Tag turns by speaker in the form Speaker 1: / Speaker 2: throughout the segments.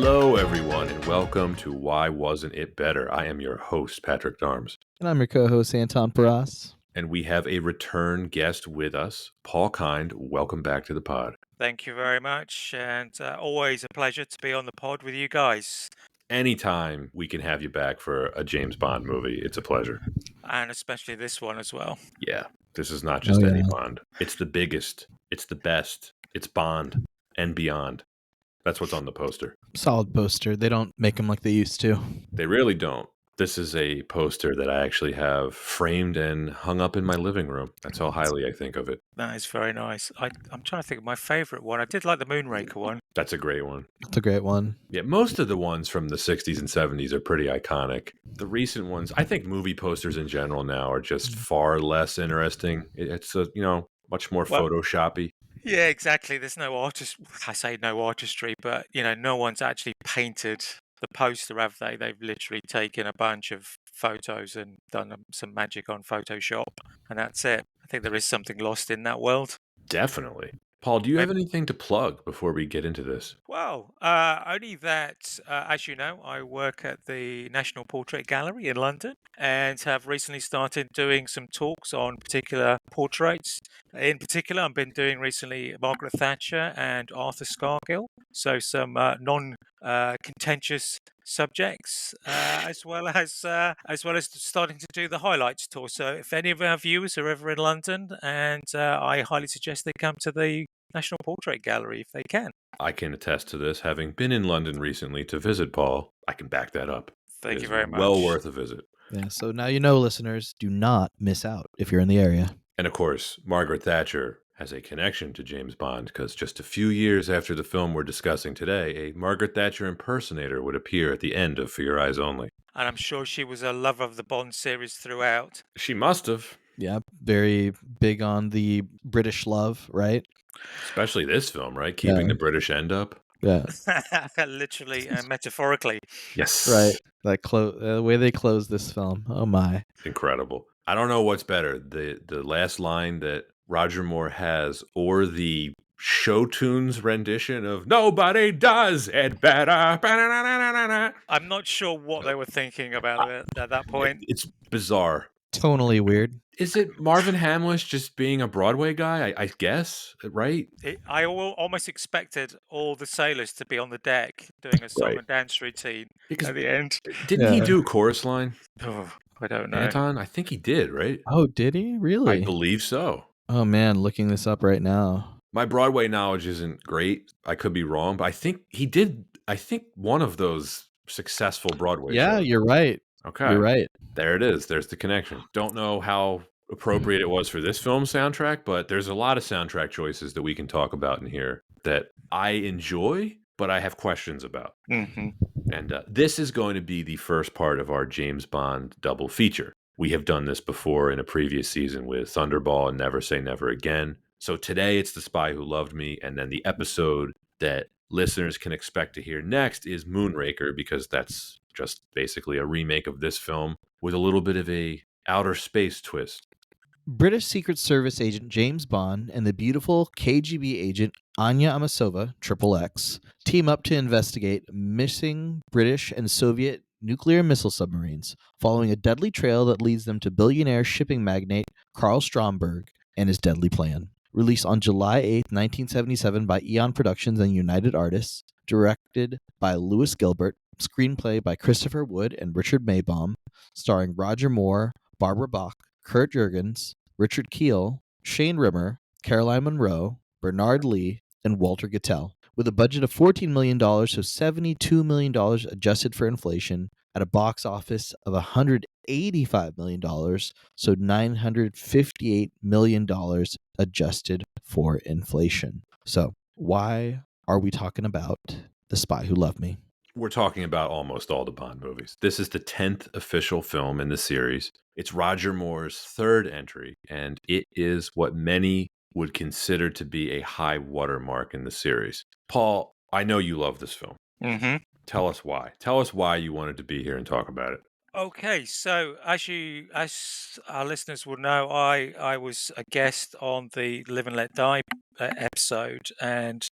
Speaker 1: Hello, everyone, and welcome to Why Wasn't It Better? I am your host, Patrick Darms,
Speaker 2: And I'm your co-host, Anton Paras.
Speaker 1: and we have a return guest with us, Paul Kind. Welcome back to the pod.
Speaker 3: Thank you very much, and always a pleasure to be on the pod with you guys,
Speaker 1: Anytime we can have you back for a James Bond movie, it's a pleasure.
Speaker 3: and especially this one as well.
Speaker 1: Yeah, this is not just any
Speaker 2: yeah.
Speaker 1: Bond. It's the biggest, it's the best, it's Bond and beyond. That's what's on the poster.
Speaker 2: Solid poster. They don't make them like they used to.
Speaker 1: They really don't. This is a poster that I actually have framed and hung up in my living room. That's how highly I think of it.
Speaker 3: That is very nice. I'm trying to think of my favourite one. I did like the Moonraker one.
Speaker 1: That's a great one.
Speaker 2: It's a great one.
Speaker 1: Yeah, most of the ones from the 60s and 70s are pretty iconic. The recent ones, I think movie posters in general now are just far less interesting. It's much more
Speaker 3: Well-
Speaker 1: Photoshoppy.
Speaker 3: Yeah, exactly. There's no artist. I say no artistry, but no one's actually painted the poster, have they? They've literally taken a bunch of photos and done some magic on Photoshop, and that's it. I think there is something lost in that world.
Speaker 1: Definitely. Paul, do you have anything to plug before we get into this?
Speaker 3: Well, only that, as you know, I work at the National Portrait Gallery in London and have recently started doing some talks on particular portraits. In particular, I've been doing recently Margaret Thatcher and Arthur Scargill, so some non-contentious subjects, as well as starting to do the highlights tour. So, if any of our viewers are ever in London, and I highly suggest they come to the National Portrait Gallery if they can.
Speaker 1: I can attest to this. Having been in London recently to visit Paul, I can back that up.
Speaker 3: Thank
Speaker 1: It
Speaker 3: you
Speaker 1: is
Speaker 3: very much.
Speaker 1: well worth a visit.
Speaker 2: Yeah, so now you know, listeners, do not miss out if you're in the area.
Speaker 1: And of course, Margaret Thatcher has a connection to James Bond because just a few years after the film we're discussing today, a Margaret Thatcher impersonator would appear at the end of For Your Eyes Only.
Speaker 3: And I'm sure she was a lover of the Bond series throughout.
Speaker 1: She must have.
Speaker 2: Yeah, very big on the British love, right?
Speaker 1: Especially this film, right? Keeping the British end up.
Speaker 2: Yeah,
Speaker 3: Literally and metaphorically.
Speaker 1: Yes.
Speaker 2: right. Like the way they close this film. Oh my.
Speaker 1: Incredible. I don't know what's better, the last line that Roger Moore has or the show tunes rendition of Nobody Does It Better.
Speaker 3: I'm not sure what they were thinking about it at that point.
Speaker 1: It's bizarre.
Speaker 2: Tonally weird.
Speaker 1: Is it Marvin Hamlish just being a Broadway guy? I guess, right?
Speaker 3: I almost expected all the sailors to be on the deck doing a song
Speaker 1: Right.
Speaker 3: and dance routine
Speaker 1: Because
Speaker 3: at the end.
Speaker 1: didn't he
Speaker 2: Yeah.
Speaker 1: do chorus line?
Speaker 3: Oh, I don't know.
Speaker 1: Anton? I think he did, right?
Speaker 2: Oh, did he? Really?
Speaker 1: I believe so.
Speaker 2: Oh man, looking this up right now.
Speaker 1: My Broadway knowledge isn't great. I could be wrong, but I think he did. I think one of those successful Broadway
Speaker 2: Yeah,
Speaker 1: shows.
Speaker 2: you're right.
Speaker 1: Okay.
Speaker 2: You're right.
Speaker 1: There it is. There's the connection. Don't know how appropriate it was for this film soundtrack, but there's a lot of soundtrack choices that we can talk about in here that I enjoy, but I have questions about.
Speaker 3: Mm-hmm.
Speaker 1: And this is going to be the first part of our James Bond double feature. We have done this before in a previous season with Thunderball and Never Say Never Again. So today it's The Spy Who Loved Me, and then the episode that listeners can expect to hear next is Moonraker, because that's just basically a remake of this film with a little bit of a outer space twist.
Speaker 2: British Secret Service agent James Bond and the beautiful KGB agent Anya Amasova, Triple X, team up to investigate missing British and Soviet nuclear missile submarines, following a deadly trail that leads them to billionaire shipping magnate Carl Stromberg and his deadly plan. Released on July 8, 1977 by Eon Productions and United Artists, directed by Lewis Gilbert, screenplay by Christopher Wood and Richard Maybaum, starring Roger Moore, Barbara Bach, Kurt Jurgens, Richard Keel, Shane Rimmer, Caroline Munro, Bernard Lee, and Walter Gattel. With a budget of $14 million, so $72 million adjusted for inflation, at a box office of $185 million, so $958 million adjusted for inflation. So, why are we talking about The Spy Who Loved Me?
Speaker 1: We're talking about almost all the Bond movies. This is the 10th official film in the series. It's Roger Moore's third entry, and it is what many would consider to be a high watermark in the series. Paul, I know you love this film.
Speaker 3: Mm-hmm.
Speaker 1: Tell us why. Tell us why you wanted to be here and talk about it.
Speaker 3: Okay, so as our listeners will know, I was a guest on the Live and Let Die episode, and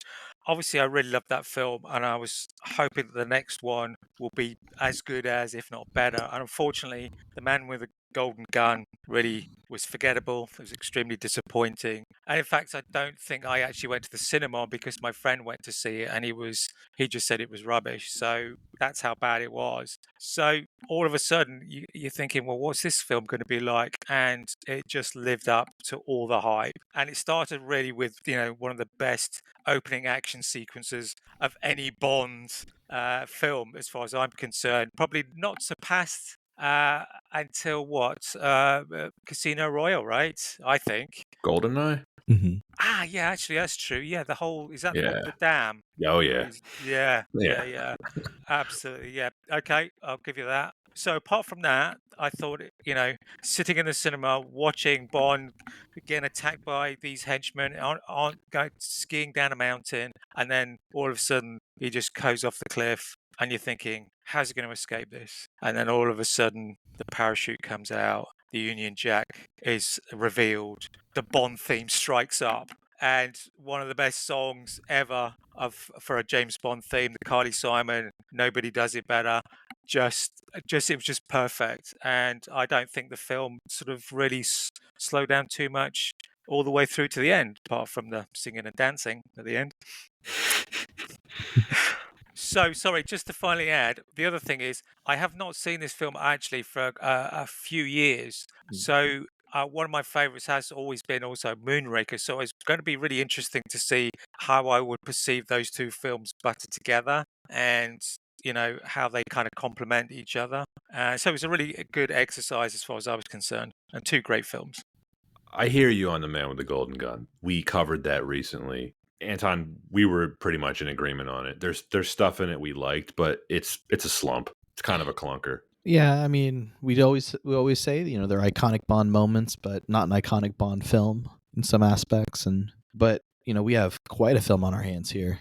Speaker 3: obviously I really loved that film, and I was hoping that the next one will be as good as, if not better. And unfortunately, The Man with the Golden Gun really was forgettable. It was extremely disappointing. And in fact, I don't think I actually went to the cinema because my friend went to see it, and he just said it was rubbish. So that's how bad it was. So all of a sudden, you're thinking, well, what's this film going to be like? And it just lived up to all the hype. And it started really with, one of the best opening action sequences of any Bond film, as far as I'm concerned. Probably not surpassed until what? Casino Royale, right? I think.
Speaker 1: GoldenEye?
Speaker 2: Mm-hmm.
Speaker 3: Yeah, actually, that's true. Yeah, is that the one
Speaker 1: Yeah.
Speaker 3: with the dam?
Speaker 1: Oh, yeah.
Speaker 3: Yeah. Absolutely, yeah. Okay, I'll give you that. So apart from that, I thought, sitting in the cinema watching Bond getting attacked by these henchmen on going skiing down a mountain, and then all of a sudden he just goes off the cliff, and you're thinking, how's he going to escape this? And then all of a sudden the parachute comes out, the Union Jack is revealed, the Bond theme strikes up, and one of the best songs ever for a James Bond theme, the Carly Simon, Nobody Does It Better. It was just perfect, and I don't think the film sort of really slowed down too much all the way through to the end, apart from the singing and dancing at the end. So, sorry, just to finally add, the other thing is I have not seen this film actually for a few years. So, one of my favorites has always been also Moonraker. So, it's going to be really interesting to see how I would perceive those two films butted together and, how they kind of complement each other. So, it was a really good exercise as far as I was concerned, and two great films.
Speaker 1: I hear you on The Man with the Golden Gun. We covered that recently. Anton, we were pretty much in agreement on it. There's stuff in it we liked, but it's a slump. It's kind of a clunker.
Speaker 2: Yeah, I mean, we always say, they're iconic Bond moments, but not an iconic Bond film in some aspects. But we have quite a film on our hands here.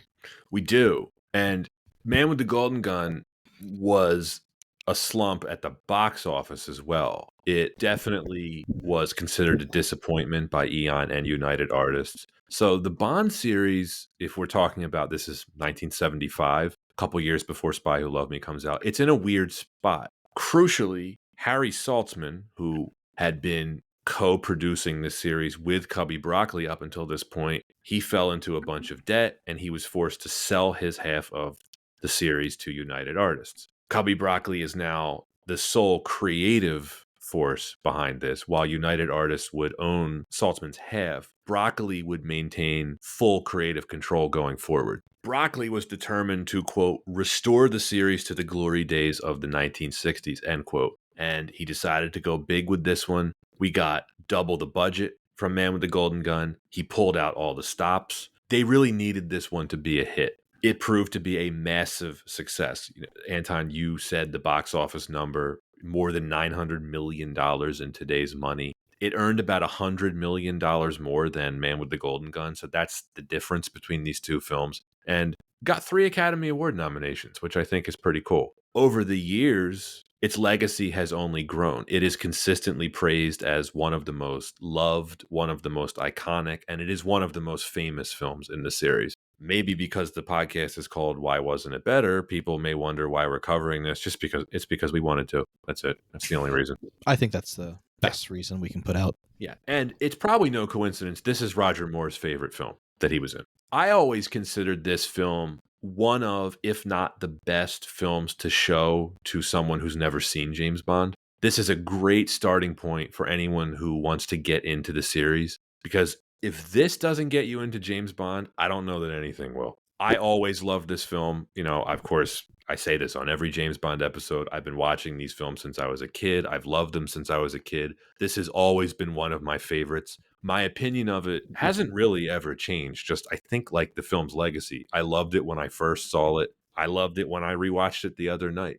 Speaker 1: We do. And Man with the Golden Gun was a slump at the box office as well. It definitely was considered a disappointment by Eon and United Artists. So the Bond series, if we're talking about, this is 1975, a couple years before Spy Who Loved Me comes out, it's in a weird spot. Crucially, Harry Saltzman, who had been co-producing this series with Cubby Broccoli up until this point, he fell into a bunch of debt and he was forced to sell his half of the series to United Artists. Cubby Broccoli is now the sole creative force behind this, while United Artists would own Saltzman's half. Broccoli would maintain full creative control going forward. Broccoli was determined to, quote, restore the series to the glory days of the 1960s, end quote. And he decided to go big with this one. We got double the budget from Man with the Golden Gun. He pulled out all the stops. They really needed this one to be a hit. It proved to be a massive success. Anton, you said the box office number, more than $900 million in today's money. It earned about $100 million more than Man with the Golden Gun. So that's the difference between these two films. And got 3 Academy Award nominations, which I think is pretty cool. Over the years, its legacy has only grown. It is consistently praised as one of the most loved, one of the most iconic, and it is one of the most famous films in the series. Maybe because the podcast is called Why Wasn't It Better, people may wonder why we're covering this, just because we wanted to. That's it. That's the only reason.
Speaker 2: I think that's the best reason we can put out.
Speaker 1: Yeah. And it's probably no coincidence. This is Roger Moore's favorite film that he was in. I always considered this film one of, if not the best films to show to someone who's never seen James Bond. This is a great starting point for anyone who wants to get into the series, because if this doesn't get you into James Bond, I don't know that anything will. I always loved this film. Of course, I say this on every James Bond episode. I've been watching these films since I was a kid. I've loved them since I was a kid. This has always been one of my favorites. My opinion of it hasn't really ever changed. Just, I think, like the film's legacy. I loved it when I first saw it. I loved it when I rewatched it the other night.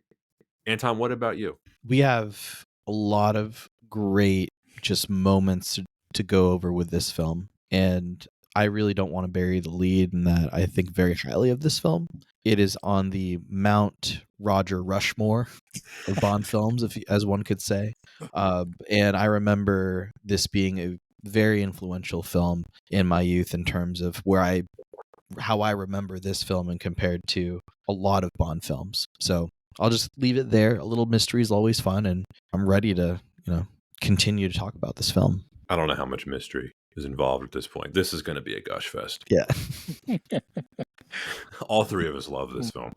Speaker 1: Anton, what about you?
Speaker 2: We have a lot of great just moments to go over with this film. And I really don't want to bury the lead in that I think very highly of this film. It is on the Mount Roger Rushmore of Bond films, as one could say. And I remember this being a very influential film in my youth in terms of where I how I remember this film and compared to a lot of Bond films. So I'll just leave it there. A little mystery is always fun, and I'm ready to, continue to talk about this film.
Speaker 1: I don't know how much mystery is involved at this point. This is going to be a gush fest.
Speaker 2: Yeah.
Speaker 1: All three of us love this film.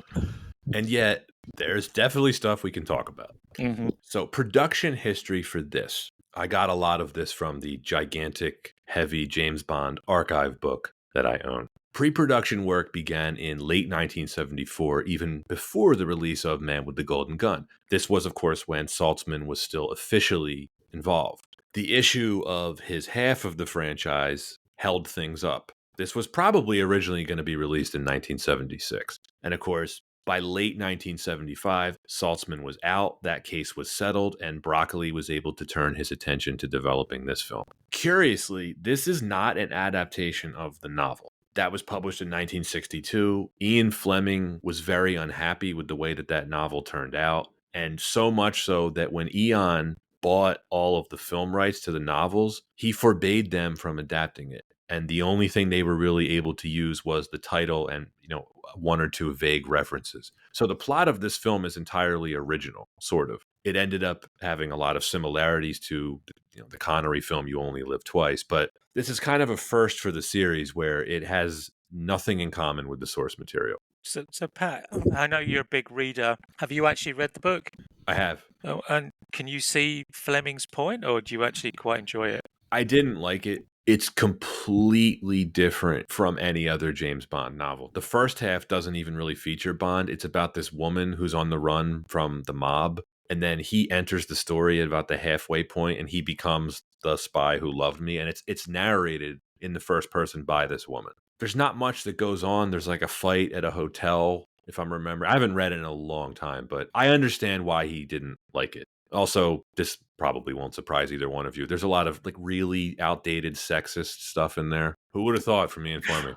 Speaker 1: And yet, there's definitely stuff we can talk about.
Speaker 3: Mm-hmm.
Speaker 1: So, production history for this. I got a lot of this from the gigantic, heavy James Bond archive book that I own. Pre-production work began in late 1974, even before the release of Man with the Golden Gun. This was, of course, when Saltzman was still officially involved. The issue of his half of the franchise held things up. This was probably originally going to be released in 1976. And of course, by late 1975, Saltzman was out, that case was settled, and Broccoli was able to turn his attention to developing this film. Curiously, this is not an adaptation of the novel. That was published in 1962. Ian Fleming was very unhappy with the way that novel turned out, and so much so that when Eon bought all of the film rights to the novels, he forbade them from adapting it. And the only thing they were really able to use was the title and, one or two vague references. So the plot of this film is entirely original, sort of. It ended up having a lot of similarities to, the Connery film You Only Live Twice, but this is kind of a first for the series where it has nothing in common with the source material.
Speaker 3: So Pat, I know you're a big reader. Have you actually read the book?
Speaker 1: I have.
Speaker 3: Oh, and can you see Fleming's point, or do you actually quite enjoy it?
Speaker 1: I didn't like it. It's completely different from any other James Bond novel. The first half doesn't even really feature Bond. It's about this woman who's on the run from the mob. And then he enters the story at about the halfway point and he becomes the spy who loved me. And it's narrated in the first person by this woman. There's not much that goes on. There's like a fight at a hotel, if I'm remembering. I haven't read it in a long time, but I understand why he didn't like it. Also, this probably won't surprise either one of you. There's a lot of like really outdated sexist stuff in there. Who would have thought from Ian Fleming?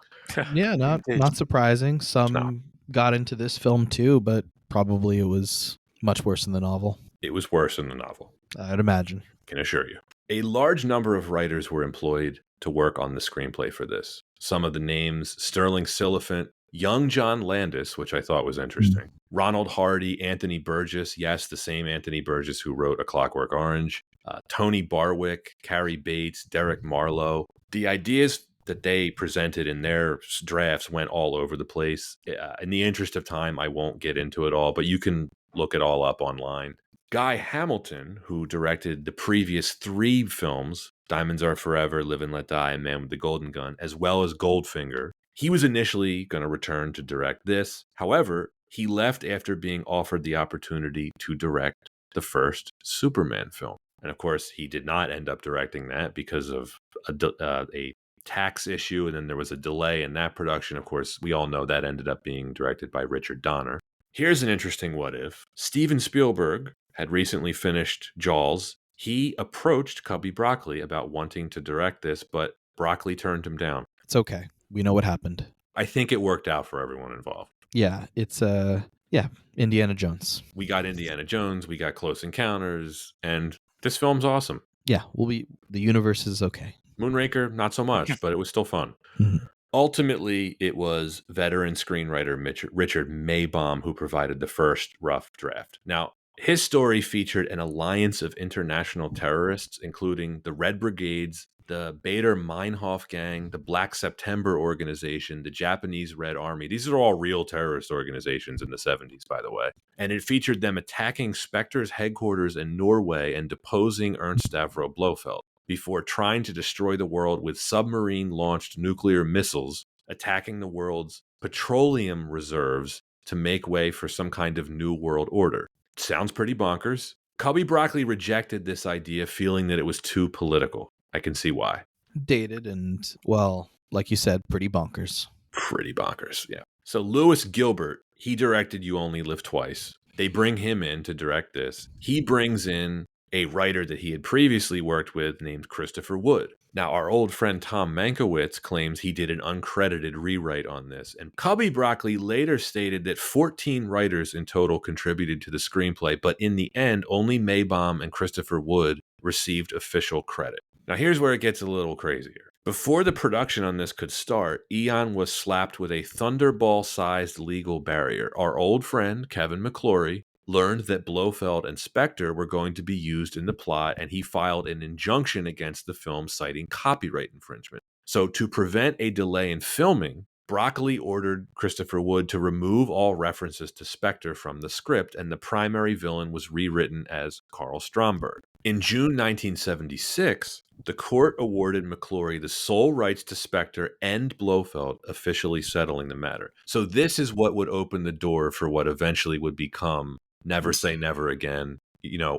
Speaker 2: Yeah, not surprising. Some got into this film too, but probably it was much worse than the novel.
Speaker 1: It was worse than the novel.
Speaker 2: I'd imagine.
Speaker 1: Can assure you. A large number of writers were employed to work on the screenplay for this. Some of the names: Sterling Siliphant, young John Landis, which I thought was interesting. Ronald Hardy, Anthony Burgess, yes, the same Anthony Burgess who wrote A Clockwork Orange, Tony Barwick, Carrie Bates, Derek Marlowe. The ideas that they presented in their drafts went all over the place. In the interest of time, I won't get into it all, but you can look it all up online. Guy Hamilton, who directed the previous 3 films, Diamonds Are Forever, Live and Let Die, and Man with the Golden Gun, as well as Goldfinger, he was initially going to return to direct this. However, he left after being offered the opportunity to direct the first Superman film. And of course, he did not end up directing that because of a tax issue, and then there was a delay in that production. Of course, we all know that ended up being directed by Richard Donner. Here's an interesting what if. Steven Spielberg had recently finished Jaws. He approached Cubby Broccoli about wanting to direct this, but Broccoli turned him down.
Speaker 2: It's okay. We know what happened.
Speaker 1: I think it worked out for everyone involved.
Speaker 2: Yeah, it's Indiana Jones.
Speaker 1: We got Indiana Jones, we got Close Encounters, and this film's awesome.
Speaker 2: Yeah, the universe is okay.
Speaker 1: Moonraker, not so much, but it was still fun.
Speaker 2: Mm-hmm.
Speaker 1: Ultimately, it was veteran screenwriter Richard Maybaum who provided the first rough draft. Now, his story featured an alliance of international terrorists, including the Red Brigades, the Baader Meinhof Gang, the Black September Organization, the Japanese Red Army. These are all real terrorist organizations in the 70s, by the way. And it featured them attacking Spectre's headquarters in Norway and deposing Ernst Stavro Blofeld before trying to destroy the world with submarine-launched nuclear missiles, attacking the world's petroleum reserves to make way for some kind of new world order. Sounds pretty bonkers. Cubby Broccoli rejected this idea, feeling that it was too political. I can see why.
Speaker 2: Dated and, well, like you said, pretty bonkers.
Speaker 1: Pretty bonkers, yeah. So Lewis Gilbert, he directed You Only Live Twice. They bring him in to direct this. He brings in a writer that he had previously worked with named Christopher Wood. Now, our old friend Tom Mankiewicz claims he did an uncredited rewrite on this, and Cubby Broccoli later stated that 14 writers in total contributed to the screenplay, but in the end, only Maybaum and Christopher Wood received official credit. Now, here's where it gets a little crazier. Before the production on this could start, Eon was slapped with a thunderball-sized legal barrier. Our old friend, Kevin McClory, learned that Blofeld and Spectre were going to be used in the plot, and he filed an injunction against the film citing copyright infringement. So to prevent a delay in filming, Broccoli ordered Christopher Wood to remove all references to Spectre from the script, and the primary villain was rewritten as Karl Stromberg. In June 1976, the court awarded McClory the sole rights to Spectre and Blofeld, officially settling the matter. So this is what would open the door for what eventually would become Never Say Never Again,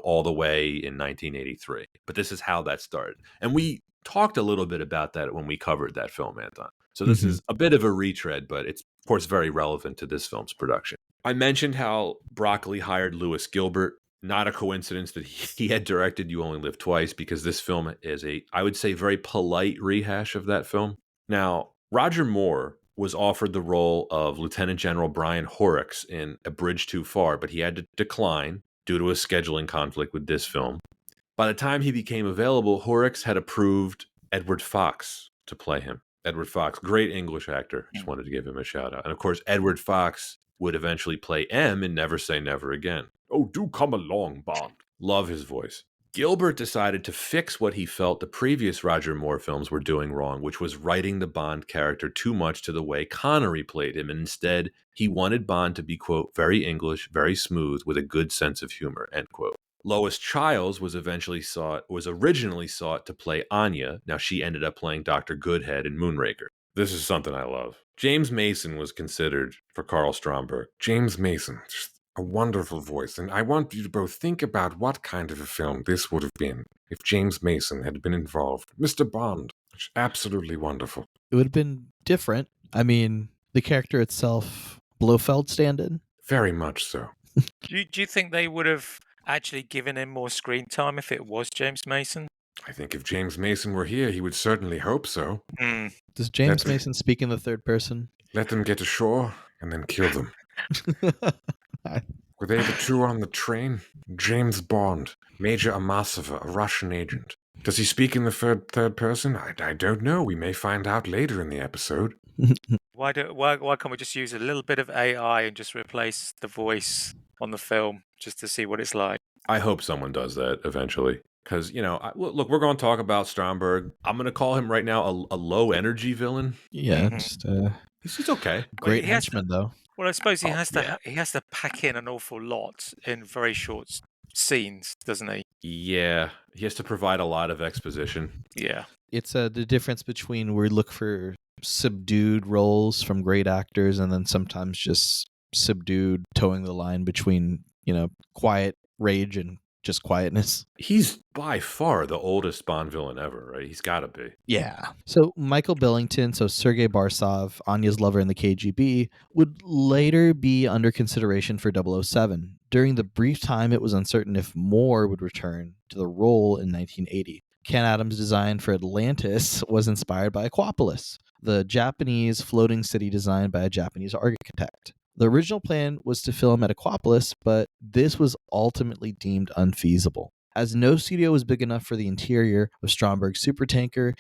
Speaker 1: all the way in 1983. But this is how that started. And we talked a little bit about that when we covered that film, Anton. So this is a bit of a retread, but it's, of course, very relevant to this film's production. I mentioned how Broccoli hired Lewis Gilbert. Not a coincidence that he had directed You Only Live Twice, because this film is I would say, very polite rehash of that film. Now, Roger Moore was offered the role of Lieutenant General Brian Horrocks in A Bridge Too Far, but he had to decline due to a scheduling conflict with this film. By the time he became available, Horrocks had approved Edward Fox to play him. Edward Fox, great English actor. Just wanted to give him a shout out. And of course, Edward Fox would eventually play M in Never Say Never Again. Oh, do come along, Bond. Love his voice. Gilbert decided to fix what he felt the previous Roger Moore films were doing wrong, which was writing the Bond character too much to the way Connery played him. And instead, he wanted Bond to be, quote, very English, very smooth, with a good sense of humor, end quote. Lois Chiles was originally sought to play Anya. Now she ended up playing Dr. Goodhead in Moonraker. This is something I love. James Mason was considered for Karl Stromberg. James Mason, just a wonderful voice. And I want you to both think about what kind of a film this would have been if James Mason had been involved. Mr. Bond, it's absolutely wonderful.
Speaker 2: It would have been different. I mean, the character itself, Blofeld stand-in?
Speaker 1: Very much so.
Speaker 3: Do you think they would have actually given him more screen time if it was James Mason?
Speaker 1: I think if James Mason were here, he would certainly hope so.
Speaker 2: Does James Mason speak in the third person?
Speaker 1: Let them get ashore and then kill them. Were they the two on the train? James Bond, Major Amasova, a Russian agent. Does he speak in the third person? I don't know. We may find out later in the episode.
Speaker 3: Why can't we just use a little bit of AI and just replace the voice on the film just to see what it's like?
Speaker 1: I hope someone does that eventually. Because, look, we're going to talk about Stromberg. I'm going to call him right now a low-energy villain.
Speaker 2: Yeah,
Speaker 1: he's okay.
Speaker 2: Great henchman, though.
Speaker 3: Well, I suppose he has to pack in an awful lot in very short scenes, doesn't he?
Speaker 1: Yeah, he has to provide a lot of exposition.
Speaker 3: Yeah.
Speaker 2: It's the difference between we look for subdued roles from great actors and then sometimes just subdued, towing the line between, quiet rage and just quietness.
Speaker 1: He's by far the oldest Bond villain ever, right? He's got to be.
Speaker 2: Yeah. So Michael Billington, Sergei Barsov, Anya's lover in the KGB, would later be under consideration for 007. During the brief time, it was uncertain if Moore would return to the role in 1980. Ken Adams' design for Atlantis was inspired by Aquapolis, the Japanese floating city designed by a Japanese architect. The original plan was to film at Aquapolis, but this was ultimately deemed unfeasible. As no studio was big enough for the interior of Stromberg's supertanker,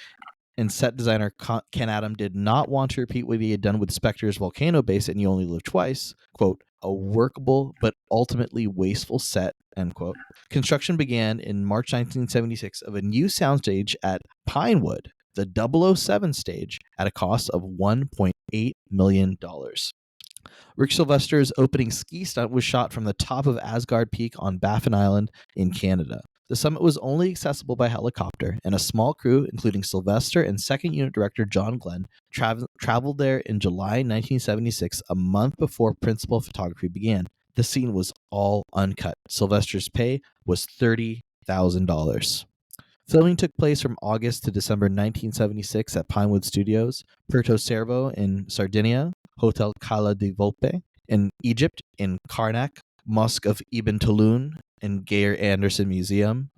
Speaker 2: and set designer Ken Adam did not want to repeat what he had done with Spectre's volcano base in You Only Live Twice, quote, a workable but ultimately wasteful set, end quote. Construction began in March 1976 of a new soundstage at Pinewood, the 007 stage, at a cost of $1.8 million. Rick Sylvester's opening ski stunt was shot from the top of Asgard Peak on Baffin Island in Canada. The summit was only accessible by helicopter, and a small crew, including Sylvester and second unit director John Glenn, traveled there in July 1976, a month before principal photography began. The scene was all uncut. Sylvester's pay was $30,000. Filming took place from August to December 1976 at Pinewood Studios, Porto Cervo in Sardinia, Hotel Cala di Volpe in Egypt, in Karnak, Mosque of Ibn Tulun, and Geir Anderson Museum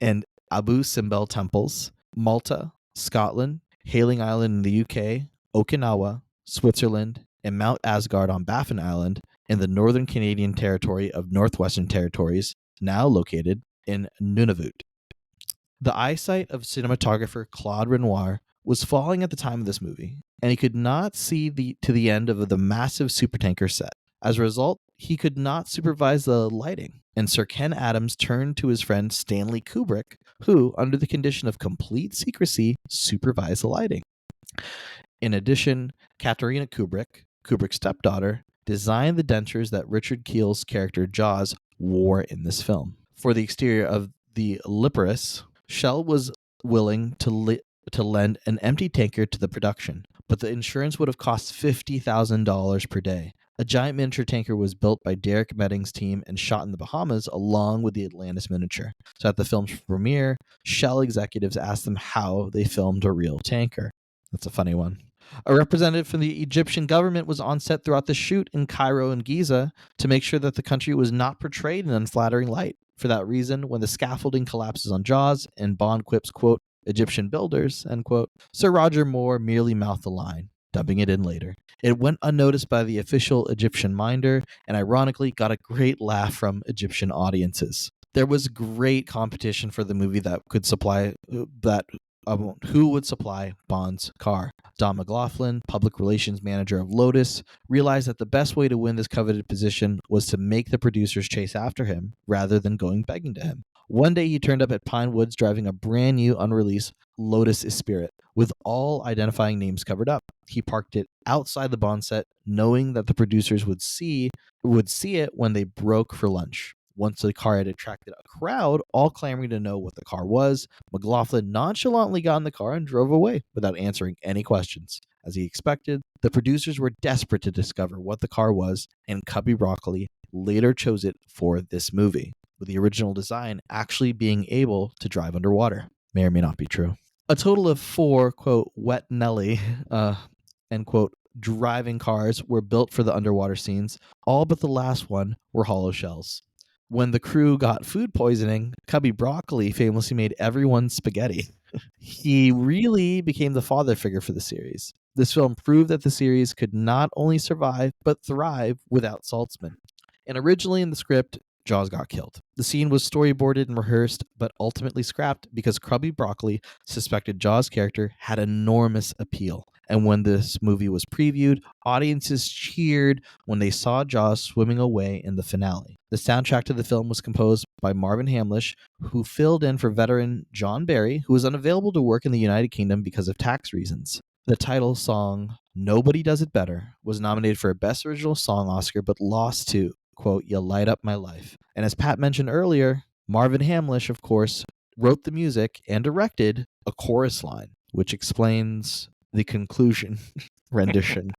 Speaker 2: and Abu Simbel Temples, Malta, Scotland, Hayling Island in the UK, Okinawa, Switzerland, and Mount Asgard on Baffin Island in the Northern Canadian Territory of Northwestern Territories, now located in Nunavut. The eyesight of cinematographer Claude Renoir was falling at the time of this movie, and he could not see to the end of the massive supertanker set. As a result, he could not supervise the lighting, and Sir Ken Adams turned to his friend Stanley Kubrick, who, under the condition of complete secrecy, supervised the lighting. In addition, Katarina Kubrick, Kubrick's stepdaughter, designed the dentures that Richard Keel's character Jaws wore in this film. For the exterior of the Liparis, Shell was willing to lend an empty tanker to the production, but the insurance would have cost $50,000 per day. A giant miniature tanker was built by Derek Medding's team and shot in the Bahamas along with the Atlantis miniature. So at the film's premiere, Shell executives asked them how they filmed a real tanker. That's a funny one. A representative from the Egyptian government was on set throughout the shoot in Cairo and Giza to make sure that the country was not portrayed in unflattering light. For that reason, when the scaffolding collapses on Jaws and Bond quips, quote, Egyptian builders, end quote, Sir Roger Moore merely mouthed the line, dubbing it in later. It went unnoticed by the official Egyptian minder and ironically got a great laugh from Egyptian audiences. There was great competition for the movie that could supply who would supply Bond's car. Don McLaughlin, public relations manager of Lotus, realized that the best way to win this coveted position was to make the producers chase after him rather than going begging to him. One day he turned up at Pine Woods driving a brand new unreleased Lotus Esprit with all identifying names covered up. He parked it outside the Bond set, knowing that the producers would see it when they broke for lunch. Once the car had attracted a crowd, all clamoring to know what the car was, McLaughlin nonchalantly got in the car and drove away without answering any questions. As he expected, the producers were desperate to discover what the car was, and Cubby Broccoli later chose it for this movie, with the original design actually being able to drive underwater. May or may not be true. A total of 4, quote, Wet Nelly, end quote, driving cars were built for the underwater scenes. All but the last one were hollow shells. When the crew got food poisoning, Cubby Broccoli famously made everyone spaghetti. He really became the father figure for the series. This film proved that the series could not only survive, but thrive without Saltzman. And originally in the script, Jaws got killed. The scene was storyboarded and rehearsed, but ultimately scrapped because Cubby Broccoli suspected Jaws' character had enormous appeal. And when this movie was previewed, audiences cheered when they saw Jaws swimming away in the finale. The soundtrack to the film was composed by Marvin Hamlish, who filled in for veteran John Barry, who was unavailable to work in the United Kingdom because of tax reasons. The title song, Nobody Does It Better, was nominated for a Best Original Song Oscar, but lost to, quote, You Light Up My Life. And as Pat mentioned earlier, Marvin Hamlish, of course, wrote the music and directed a chorus line, which explains the conclusion rendition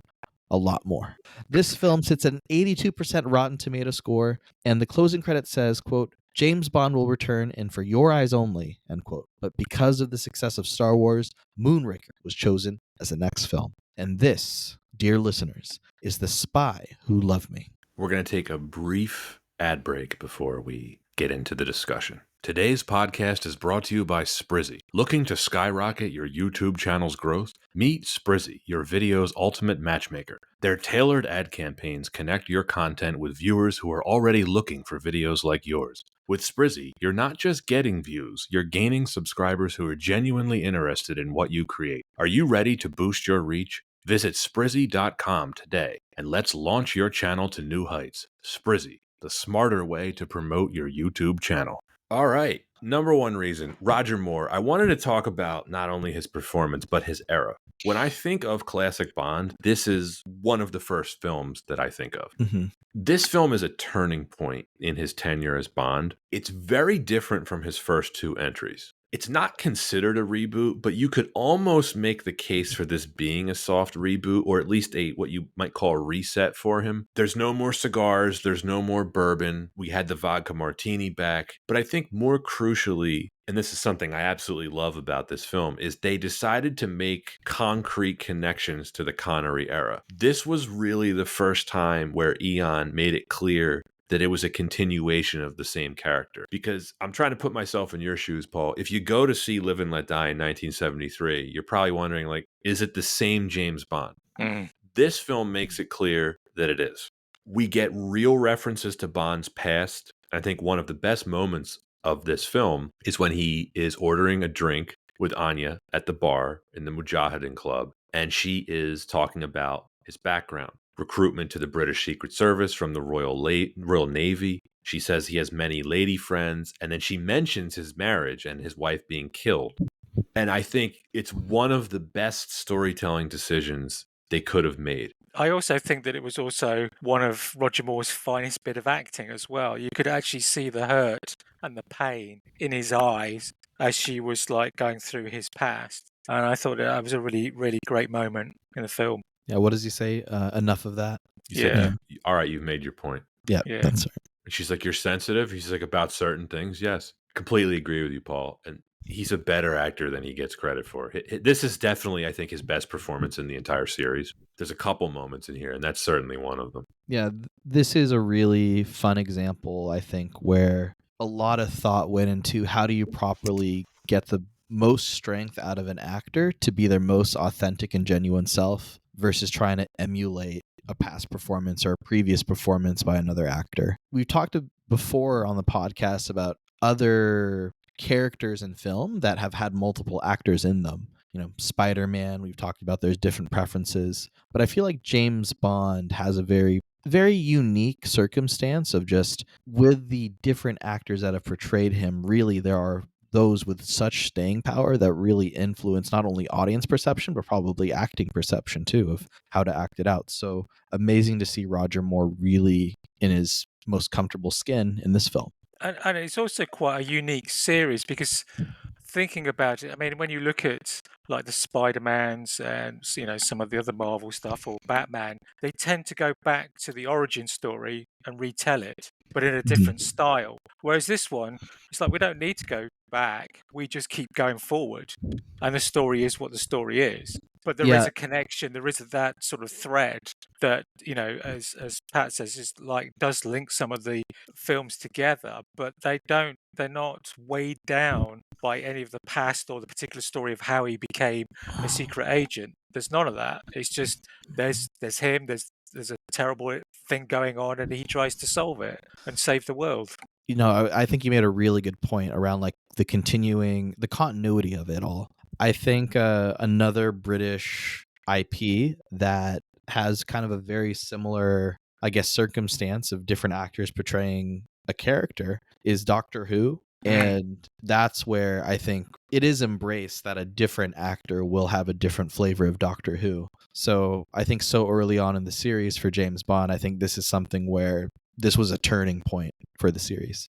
Speaker 2: a lot more. This film sits at an 82% Rotten Tomato score, and the closing credit says, quote, James Bond will return and for your eyes only, end quote. But because of the success of Star Wars, Moonraker was chosen as the next film. And this, dear listeners, is The Spy Who Loved Me.
Speaker 1: We're going to take a brief ad break before we get into the discussion. Today's podcast is brought to you by Sprizzy. Looking to skyrocket your YouTube channel's growth? Meet Sprizzy, your video's ultimate matchmaker. Their tailored ad campaigns connect your content with viewers who are already looking for videos like yours. With Sprizzy, you're not just getting views, you're gaining subscribers who are genuinely interested in what you create. Are you ready to boost your reach? Visit Sprizzy.com today and let's launch your channel to new heights. Sprizzy, the smarter way to promote your YouTube channel. All right. Number one reason, Roger Moore. I wanted to talk about not only his performance, but his era. When I think of classic Bond, this is one of the first films that I think of.
Speaker 2: Mm-hmm.
Speaker 1: This film is a turning point in his tenure as Bond. It's very different from his first two entries. It's not considered a reboot, but you could almost make the case for this being a soft reboot, or at least a what you might call a reset for him. There's no more cigars, there's no more bourbon. We had the vodka martini back. But I think more crucially, and this is something I absolutely love about this film, is they decided to make concrete connections to the Connery era. This was really the first time where Eon made it clear that it was a continuation of the same character. Because I'm trying to put myself in your shoes, Paul. If you go to see Live and Let Die in 1973, you're probably wondering, like, is it the same James Bond?
Speaker 3: Mm.
Speaker 1: This film makes it clear that it is. We get real references to Bond's past. I think one of the best moments of this film is when he is ordering a drink with Anya at the bar in the Mujahideen Club, and she is talking about his background, recruitment to the British Secret Service from the Royal Navy. She says he has many lady friends, and then she mentions his marriage and his wife being killed. And I think it's one of the best storytelling decisions they could have made.
Speaker 3: I also think that it was also one of Roger Moore's finest bit of acting as well. You could actually see the hurt and the pain in his eyes as she was like going through his past. And I thought that was a really, really great moment in the film.
Speaker 2: Yeah, what does he say? Enough of that.
Speaker 1: You said, all right, you've made your point.
Speaker 2: Yeah, that's right.
Speaker 1: And she's like, you're sensitive? He's like, about certain things? Yes. Completely agree with you, Paul. And he's a better actor than he gets credit for. This is definitely, I think, his best performance in the entire series. There's a couple moments in here, and that's certainly one of them.
Speaker 2: Yeah, this is a really fun example, I think, where a lot of thought went into how do you properly get the most strength out of an actor to be their most authentic and genuine self versus trying to emulate a past performance or a previous performance by another actor. We've talked before on the podcast about other characters in film that have had multiple actors in them. You know, Spider-Man, we've talked about there's different preferences, but I feel like James Bond has a very unique circumstance of just with the different actors that have portrayed him, really there are those with such staying power that really influence not only audience perception, but probably acting perception too of how to act it out. So amazing to see Roger Moore really in his most comfortable skin in this film.
Speaker 3: And it's also quite a unique series because thinking about it, I mean, when you look at like the Spider-Mans and, you know, some of the other Marvel stuff or Batman, they tend to go back to the origin story and retell it, but in a different style. Whereas this one, it's like we don't need to go back. We just keep going forward. And the story is what the story is. But there is a connection. There is that sort of thread that, you know, as Pat says, is like does link some of the films together, but they're not weighed down by any of the past or the particular story of how he became a secret agent. There's none of that. It's just there's him, there's a terrible thing going on, and he tries to solve it and save the world.
Speaker 2: You know, I think you made a really good point around like the continuity of it all. I think another British IP that has kind of a very similar, I guess, circumstance of different actors portraying a character is Doctor Who. And that's where I think it is embraced that a different actor will have a different flavor of Doctor Who. So I think so early on in the series for James Bond, I think this is something where this was a turning point for the series.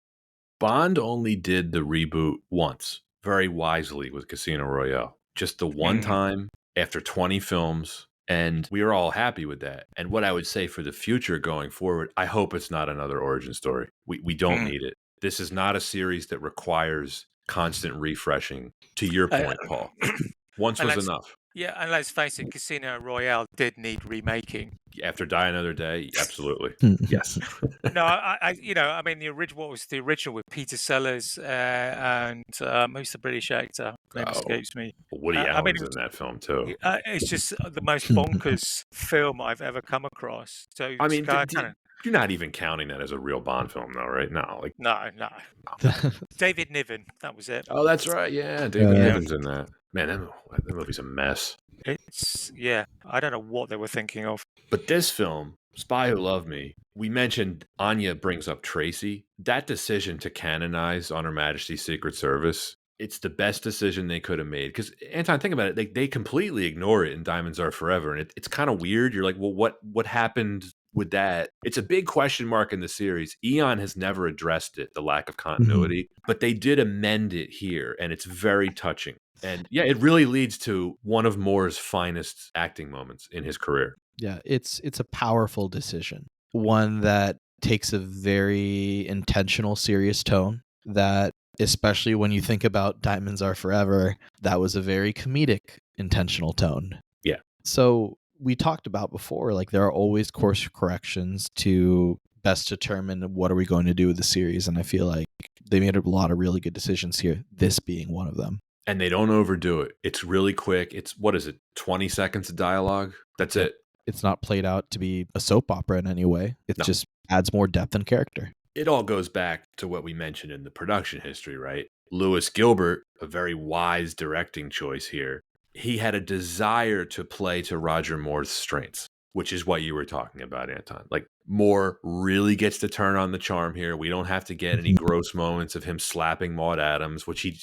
Speaker 1: Bond only did the reboot once, very wisely with Casino Royale. Just the one time after 20 films, and we were all happy with that. And what I would say for the future going forward, I hope it's not another origin story. We don't need it. This is not a series that requires constant refreshing, to your point, Paul. Once was enough.
Speaker 3: Yeah, and let's face it, Casino Royale did need remaking.
Speaker 1: After Die Another Day, absolutely. Yes.
Speaker 3: No, I mean, what was the original with Peter Sellers and who's the British actor? Name escapes me.
Speaker 1: Woody Allen's in that film too.
Speaker 3: It's just the most bonkers film I've ever come across. So
Speaker 1: I mean, you're not even counting that as a real Bond film, though, right? No,
Speaker 3: no. David Niven, that was it.
Speaker 1: Oh, that's right. Yeah, David Niven's in that. Man, that movie's a mess.
Speaker 3: I don't know what they were thinking of.
Speaker 1: But this film, Spy Who Loved Me, we mentioned Anya brings up Tracy. That decision to canonize On Her Majesty's Secret Service, it's the best decision they could have made. Because, Anton, think about it. They completely ignore it in Diamonds Are Forever. And it's kind of weird. You're like, well, what happened with that? It's a big question mark in the series. Eon has never addressed it, the lack of continuity. But they did amend it here. And it's very touching. And yeah, it really leads to one of Moore's finest acting moments in his career.
Speaker 2: Yeah, it's a powerful decision. One that takes a very intentional, serious tone that, especially when you think about Diamonds Are Forever, that was a very comedic, intentional tone.
Speaker 1: Yeah.
Speaker 2: So we talked about before, like there are always course corrections to best determine what are we going to do with the series. And I feel like they made a lot of really good decisions here, this being one of them.
Speaker 1: And they don't overdo it. It's really quick. It's, 20 seconds of dialogue? That's it.
Speaker 2: It's not played out to be a soap opera in any way. It just adds more depth and character.
Speaker 1: It all goes back to what we mentioned in the production history, right? Lewis Gilbert, a very wise directing choice here, he had a desire to play to Roger Moore's strengths, which is what you were talking about, Anton. Like, Moore really gets to turn on the charm here. We don't have to get any gross moments of him slapping Maud Adams, which he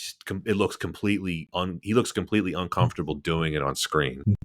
Speaker 1: looks completely uncomfortable doing it on screen.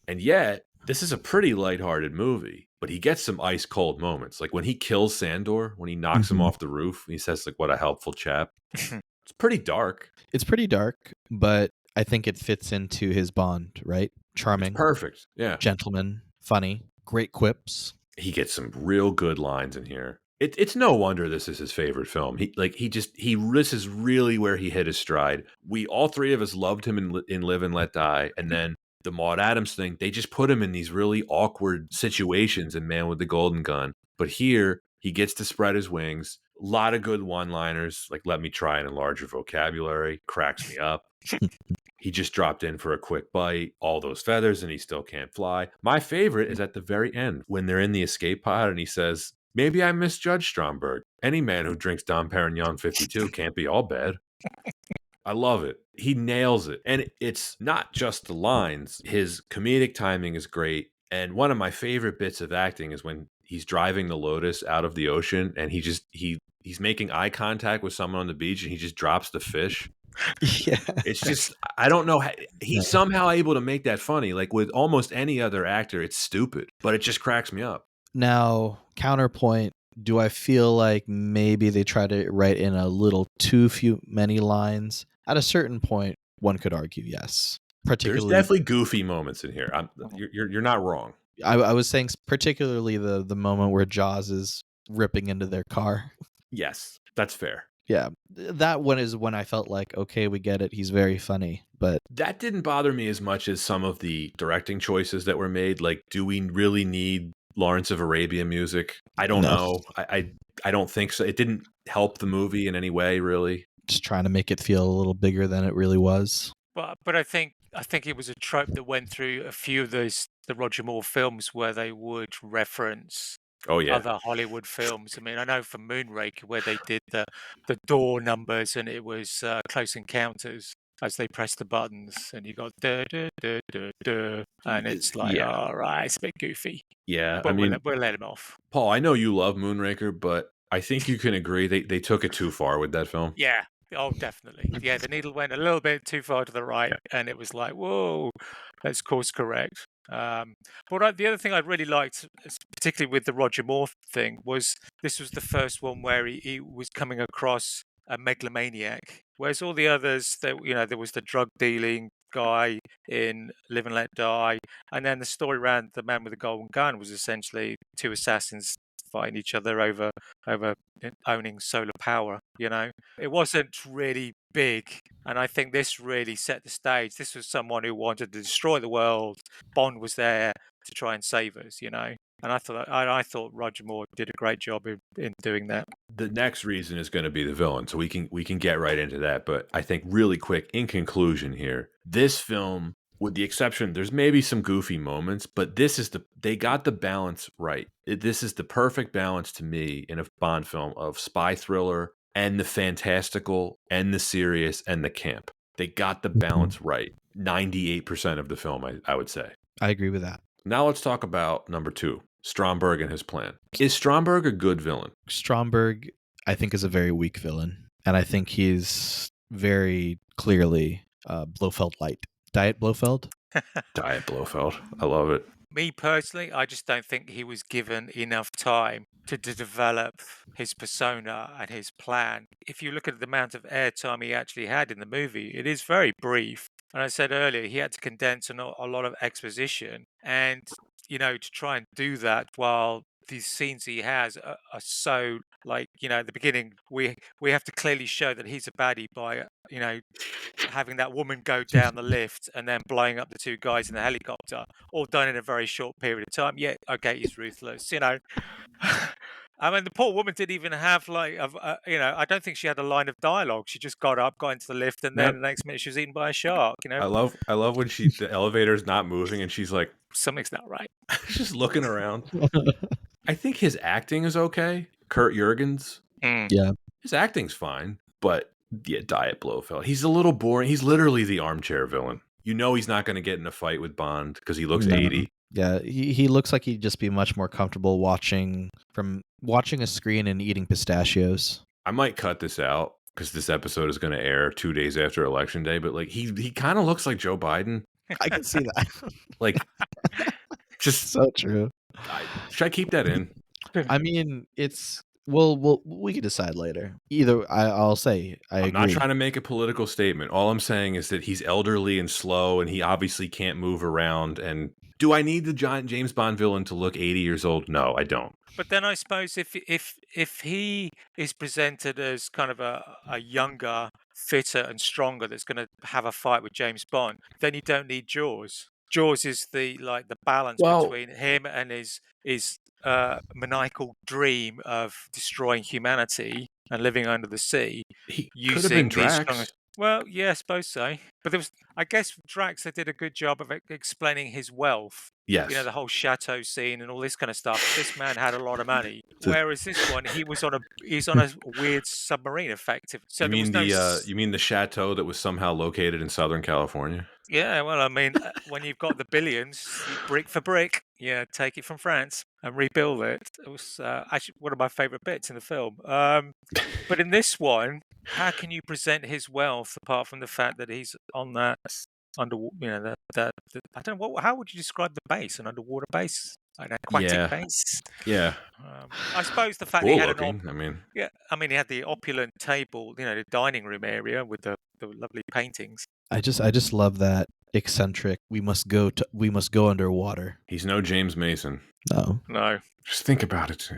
Speaker 1: And yet, this is a pretty lighthearted movie, but he gets some ice cold moments. Like when he kills Sandor, when he knocks him off the roof, he says, like, what a helpful chap. It's pretty dark.
Speaker 2: It's pretty dark, but I think it fits into his Bond, right? Charming.
Speaker 1: It's perfect. Yeah.
Speaker 2: Gentleman, funny, great quips.
Speaker 1: He gets some real good lines in here. It's no wonder this is his favorite film. This is really where he hit his stride. All three of us loved him in Live and Let Die, and then the Maud Adams thing, they just put him in these really awkward situations in Man with the Golden Gun. But here, he gets to spread his wings. A lot of good one-liners, like let me try and enlarge your vocabulary, cracks me up. He just dropped in for a quick bite, all those feathers, and he still can't fly. My favorite is at the very end when they're in the escape pod and he says, maybe I misjudged Stromberg. Any man who drinks Dom Perignon 52 can't be all bad. I love it. He nails it. And it's not just the lines. His comedic timing is great. And one of my favorite bits of acting is when he's driving the Lotus out of the ocean and he's making eye contact with someone on the beach and he just drops the fish.
Speaker 2: Yeah.
Speaker 1: It's just, I don't know. He's somehow able to make that funny. Like with almost any other actor, it's stupid, but it just cracks me up.
Speaker 2: Now, counterpoint, do I feel like maybe they try to write in a little too many lines? At a certain point, one could argue yes. Particularly,
Speaker 1: there's definitely goofy moments in here. You're not wrong.
Speaker 2: I was saying particularly the moment where Jaws is ripping into their car.
Speaker 1: Yes, that's fair.
Speaker 2: Yeah, that one is when I felt like, okay, we get it. He's very funny, but
Speaker 1: that didn't bother me as much as some of the directing choices that were made. Like, do we really need Lawrence of Arabia music? I don't know. I don't think so. It didn't help the movie in any way, really.
Speaker 2: Just trying to make it feel a little bigger than it really was.
Speaker 3: But I think it was a trope that went through a few of the Roger Moore films where they would reference other Hollywood films. I mean, I know from Moonraker where they did the door numbers and it was Close Encounters as they press the buttons and you got duh, duh, duh, duh, duh, and it's like, all right, it's a bit goofy.
Speaker 1: Yeah,
Speaker 3: but we'll let him off.
Speaker 1: Paul, I know you love Moonraker, but I think you can agree they took it too far with that film.
Speaker 3: Yeah. Oh, definitely. Yeah, the needle went a little bit too far to the right, and it was like, whoa, let's course correct. But the other thing I really liked, particularly with the Roger Moore thing, was this was the first one where he was coming across a megalomaniac, whereas all the others, there was the drug dealing guy in Live and Let Die, and then the story around the man with the golden gun was essentially two assassins fighting each other over owning solar power. It wasn't really big, and I think this really set the stage. This was someone who wanted to destroy the world. Bond was there to try and save us, and I thought Roger Moore did a great job in doing that.
Speaker 1: The next reason is going to be the villain, so we can get right into that. But I think really quick, in conclusion here, this film, with the exception, there's maybe some goofy moments, but they got the balance right. This is the perfect balance to me in a Bond film of spy thriller and the fantastical and the serious and the camp. They got the balance right. 98% of the film, I would say.
Speaker 2: I agree with that.
Speaker 1: Now let's talk about number 2, Stromberg and his plan. Is Stromberg a good villain?
Speaker 2: Stromberg, I think, is a very weak villain, and I think he's very clearly Blofeld light. Diet Blofeld?
Speaker 1: Diet Blofeld. I love it.
Speaker 3: Me personally, I just don't think he was given enough time to develop his persona and his plan. If you look at the amount of airtime he actually had in the movie, it is very brief. And I said earlier, he had to condense a lot of exposition. And, to try and do that while these scenes he has are so, like, at the beginning, we have to clearly show that he's a baddie by, having that woman go down the lift and then blowing up the two guys in the helicopter, all done in a very short period of time. Yeah, okay, he's ruthless, I mean, the poor woman didn't even have I don't think she had a line of dialogue. She just got up, got into the lift, and then the next minute she was eaten by a shark. I
Speaker 1: love when the elevator's not moving and she's like,
Speaker 3: something's not right.
Speaker 1: She's just looking around. I think his acting is okay. Kurt Jurgens.
Speaker 2: Yeah,
Speaker 1: his acting's fine, but Yeah, Diet Blofeld. He's a little boring. He's literally the armchair villain. You know he's not going to get in a fight with Bond because he looks
Speaker 2: No.
Speaker 1: 80.
Speaker 2: Yeah, he looks like he'd just be much more comfortable watching a screen and eating pistachios.
Speaker 1: I might cut this out because this episode is going to air 2 days after Election Day, but like he kind of looks like Joe Biden.
Speaker 2: I can see that.
Speaker 1: Like, just
Speaker 2: So true.
Speaker 1: should I keep that in?
Speaker 2: I mean, it's we can decide later. Either I'll say I
Speaker 1: I'm
Speaker 2: agree.
Speaker 1: not trying to make a political statement. All I'm saying is that he's elderly and slow, and he obviously can't move around. And do I need the giant James Bond villain to look 80 years old? No, I don't.
Speaker 3: But then I suppose if he is presented as kind of a younger, fitter, and stronger that's going to have a fight with James Bond, then you don't need Jaws. Jaws is the balance between him and his maniacal dream of destroying humanity and living under the sea.
Speaker 1: He could have been
Speaker 3: Using these
Speaker 1: Drax.
Speaker 3: strongest. Well, yeah, I suppose so. But there was, I guess, Drax. They did a good job of explaining his wealth.
Speaker 1: Yes.
Speaker 3: You know, the whole chateau scene and all this kind of stuff. This man had a lot of money, whereas this one, he's on a weird submarine, effective. So
Speaker 1: you mean you mean the chateau that was somehow located in Southern California?
Speaker 3: Yeah, well, I mean, when you've got the billions, brick for brick, yeah, take it from France and rebuild it. It was actually one of my favorite bits in the film. But in this one, how can you present his wealth apart from the fact that he's on that I don't know how would you describe the base, an underwater base, an aquatic base?
Speaker 1: Yeah.
Speaker 3: I suppose the fact that he had he had the opulent table, the dining room area with the lovely paintings.
Speaker 2: I just love that eccentric. We must go underwater.
Speaker 1: He's no James Mason.
Speaker 3: No.
Speaker 1: Just think about it.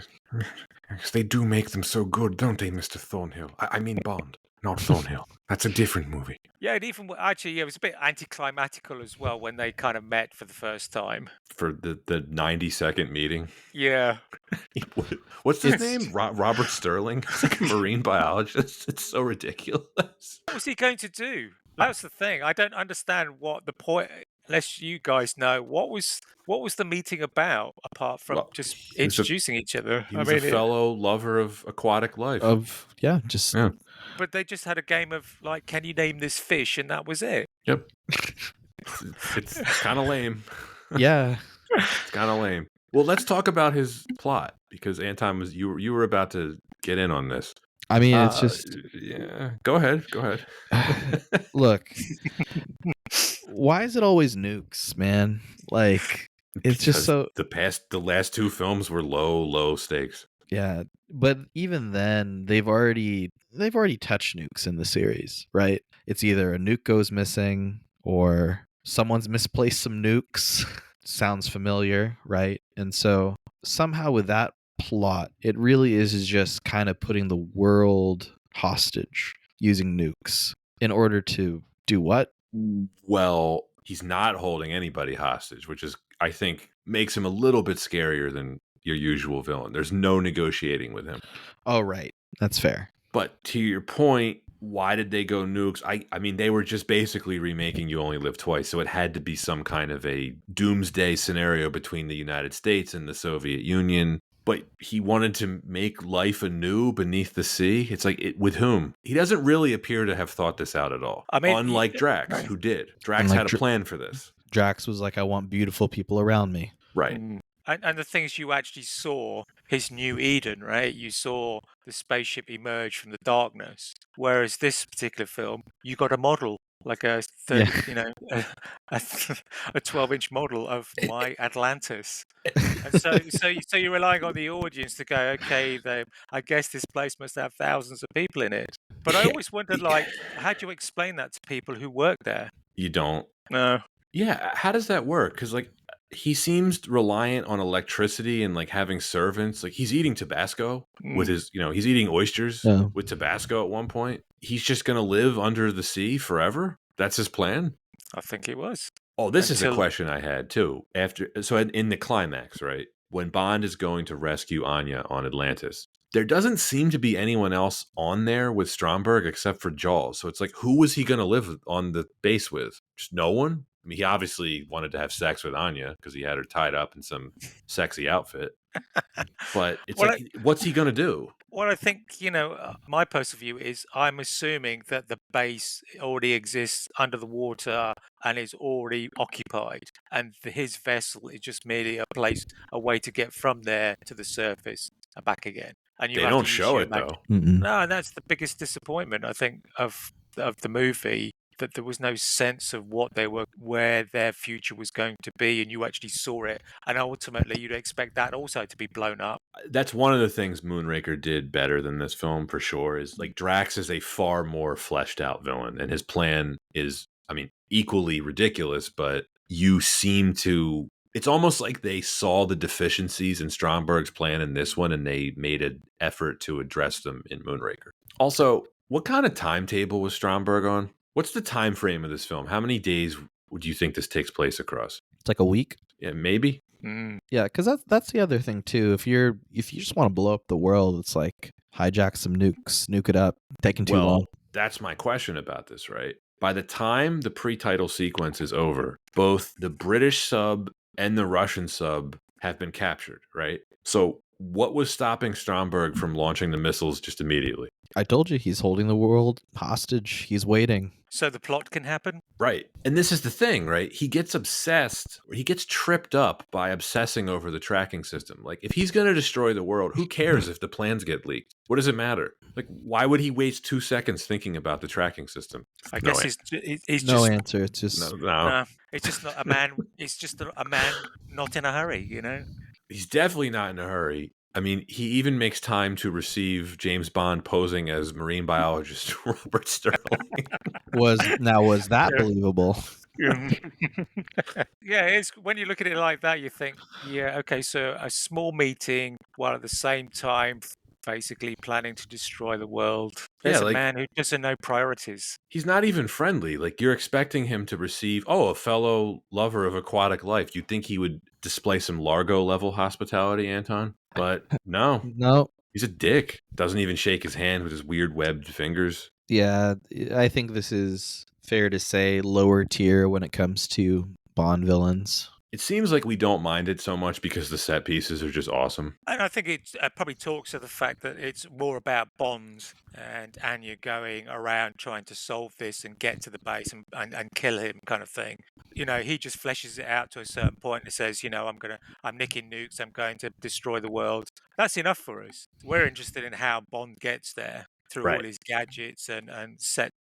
Speaker 1: They do make them so good, don't they, Mr. Thornhill? I mean Bond, not Thornhill. That's a different movie.
Speaker 3: Yeah, and even actually, it was a bit anticlimactical as well when they kind of met for the first time.
Speaker 1: For the 90-second meeting.
Speaker 3: Yeah.
Speaker 1: What's his name? Robert Sterling. He's like a marine biologist. It's so ridiculous.
Speaker 3: What was he going to do? That's the thing. I don't understand what the point. Unless you guys know, what was the meeting about apart from just introducing each other?
Speaker 1: He was a fellow lover of aquatic life.
Speaker 3: But they just had a game of like, can you name this fish, and that was it.
Speaker 1: Yep. It's kind of lame.
Speaker 2: Yeah.
Speaker 1: It's kind of lame. Well, let's talk about his plot because Anton you were about to get in on this.
Speaker 2: I mean, it's just
Speaker 1: Go ahead.
Speaker 2: Look. Why is it always nukes, man? Like it's just so
Speaker 1: the last two films were low stakes.
Speaker 2: Yeah, but even then they've already touched nukes in the series, right? It's either a nuke goes missing or someone's misplaced some nukes. Sounds familiar, right? And so somehow with that plot, it really is just kind of putting the world hostage using nukes in order to do what?
Speaker 1: Well, he's not holding anybody hostage, which is, I think, makes him a little bit scarier than your usual villain. There's no negotiating with him.
Speaker 2: Oh, right. That's fair.
Speaker 1: But to your point, why did they go nukes? I mean, they were just basically remaking You Only Live Twice, so it had to be some kind of a doomsday scenario between the United States and the Soviet Union. But he wanted to make life anew beneath the sea. It's like, with whom? He doesn't really appear to have thought this out at all. I mean, unlike Drax, who did. Drax had a plan for this.
Speaker 2: Drax was like, I want beautiful people around me.
Speaker 1: Right.
Speaker 3: And the thing is, you actually saw his new Eden, right? You saw the spaceship emerge from the darkness. Whereas this particular film, you got a model, like a 12-inch model of my Atlantis. And so you're relying on the audience to go, okay, I guess this place must have thousands of people in it. But I always wondered, like, how do you explain that to people who work there?
Speaker 1: You don't.
Speaker 3: No.
Speaker 1: Yeah, how does that work? Because, like, he seems reliant on electricity and, like, having servants. Like, he's eating Tabasco with his, he's eating oysters with Tabasco at one point. He's just going to live under the sea forever? That's his plan?
Speaker 3: I think it was.
Speaker 1: Oh, this is a question I had, too. So in the climax, right, when Bond is going to rescue Anya on Atlantis, there doesn't seem to be anyone else on there with Stromberg except for Jaws. So it's like, who was he going to live on the base with? Just no one? I mean, he obviously wanted to have sex with Anya because he had her tied up in some sexy outfit. But it's what's he going to do?
Speaker 3: Well, I think, my personal view is I'm assuming that the base already exists under the water and is already occupied, and his vessel is just merely a way to get from there to the surface and back again. And you
Speaker 1: They
Speaker 3: have to
Speaker 1: don't
Speaker 3: use
Speaker 1: show
Speaker 3: your
Speaker 1: it though.
Speaker 3: No, and that's the biggest disappointment, I think, of the movie, that there was no sense of where their future was going to be, and you actually saw it, and ultimately you'd expect that also to be blown up.
Speaker 1: That's one of the things Moonraker did better than this film for sure. Is like Drax is a far more fleshed out villain, and his plan is, I mean, equally ridiculous. But you seem to. It's almost like they saw the deficiencies in Stromberg's plan in this one, and they made an effort to address them in Moonraker. Also, what kind of timetable was Stromberg on? What's the time frame of this film? How many days would you think this takes place across?
Speaker 2: It's like a week.
Speaker 1: Yeah, maybe.
Speaker 3: Mm.
Speaker 2: Yeah, because that's the other thing too. If you just want to blow up the world, it's like hijack some nukes, nuke it up, taking too long.
Speaker 1: That's my question about this, right? By the time the pre-title sequence is over, both the British sub and the Russian sub have been captured, right? So what was stopping Stromberg from launching the missiles just immediately?
Speaker 2: I told you he's holding the world hostage. He's waiting.
Speaker 3: So the plot can happen?
Speaker 1: Right. And this is the thing, right? He gets obsessed, or he gets tripped up by obsessing over the tracking system. Like, if he's going to destroy the world, who cares if the plans get leaked? What does it matter? Like, why would he waste 2 seconds thinking about the tracking system?
Speaker 3: I guess he's
Speaker 2: No
Speaker 3: just
Speaker 2: answer. It's just
Speaker 1: No.
Speaker 3: it's just not a man. It's just a man not in a hurry,
Speaker 1: He's definitely not in a hurry. I mean, he even makes time to receive James Bond posing as marine biologist Robert Sterling.
Speaker 2: was that believable?
Speaker 3: Yeah, it's when you look at it like that, you think, yeah, okay, so a small meeting while at the same time basically planning to destroy the world. There's
Speaker 1: Yeah,
Speaker 3: a
Speaker 1: like-
Speaker 3: man who doesn't know priorities.
Speaker 1: He's not even friendly. Like, you're expecting him to receive, a fellow lover of aquatic life. You'd think he would display some Largo level hospitality, Anton. But no,
Speaker 2: No.
Speaker 1: he's a dick. Doesn't even shake his hand with his weird webbed fingers.
Speaker 2: Yeah, I think this is fair to say lower tier when it comes to Bond villains.
Speaker 1: It seems like we don't mind it so much because the set pieces are just awesome.
Speaker 3: And I think it probably talks to the fact that it's more about Bond and Anya going around trying to solve this and get to the base and kill him, kind of thing. He just fleshes it out to a certain point and says, I'm nicking nukes, I'm going to destroy the world. That's enough for us. We're interested in how Bond gets there through
Speaker 1: Right.
Speaker 3: all his gadgets and set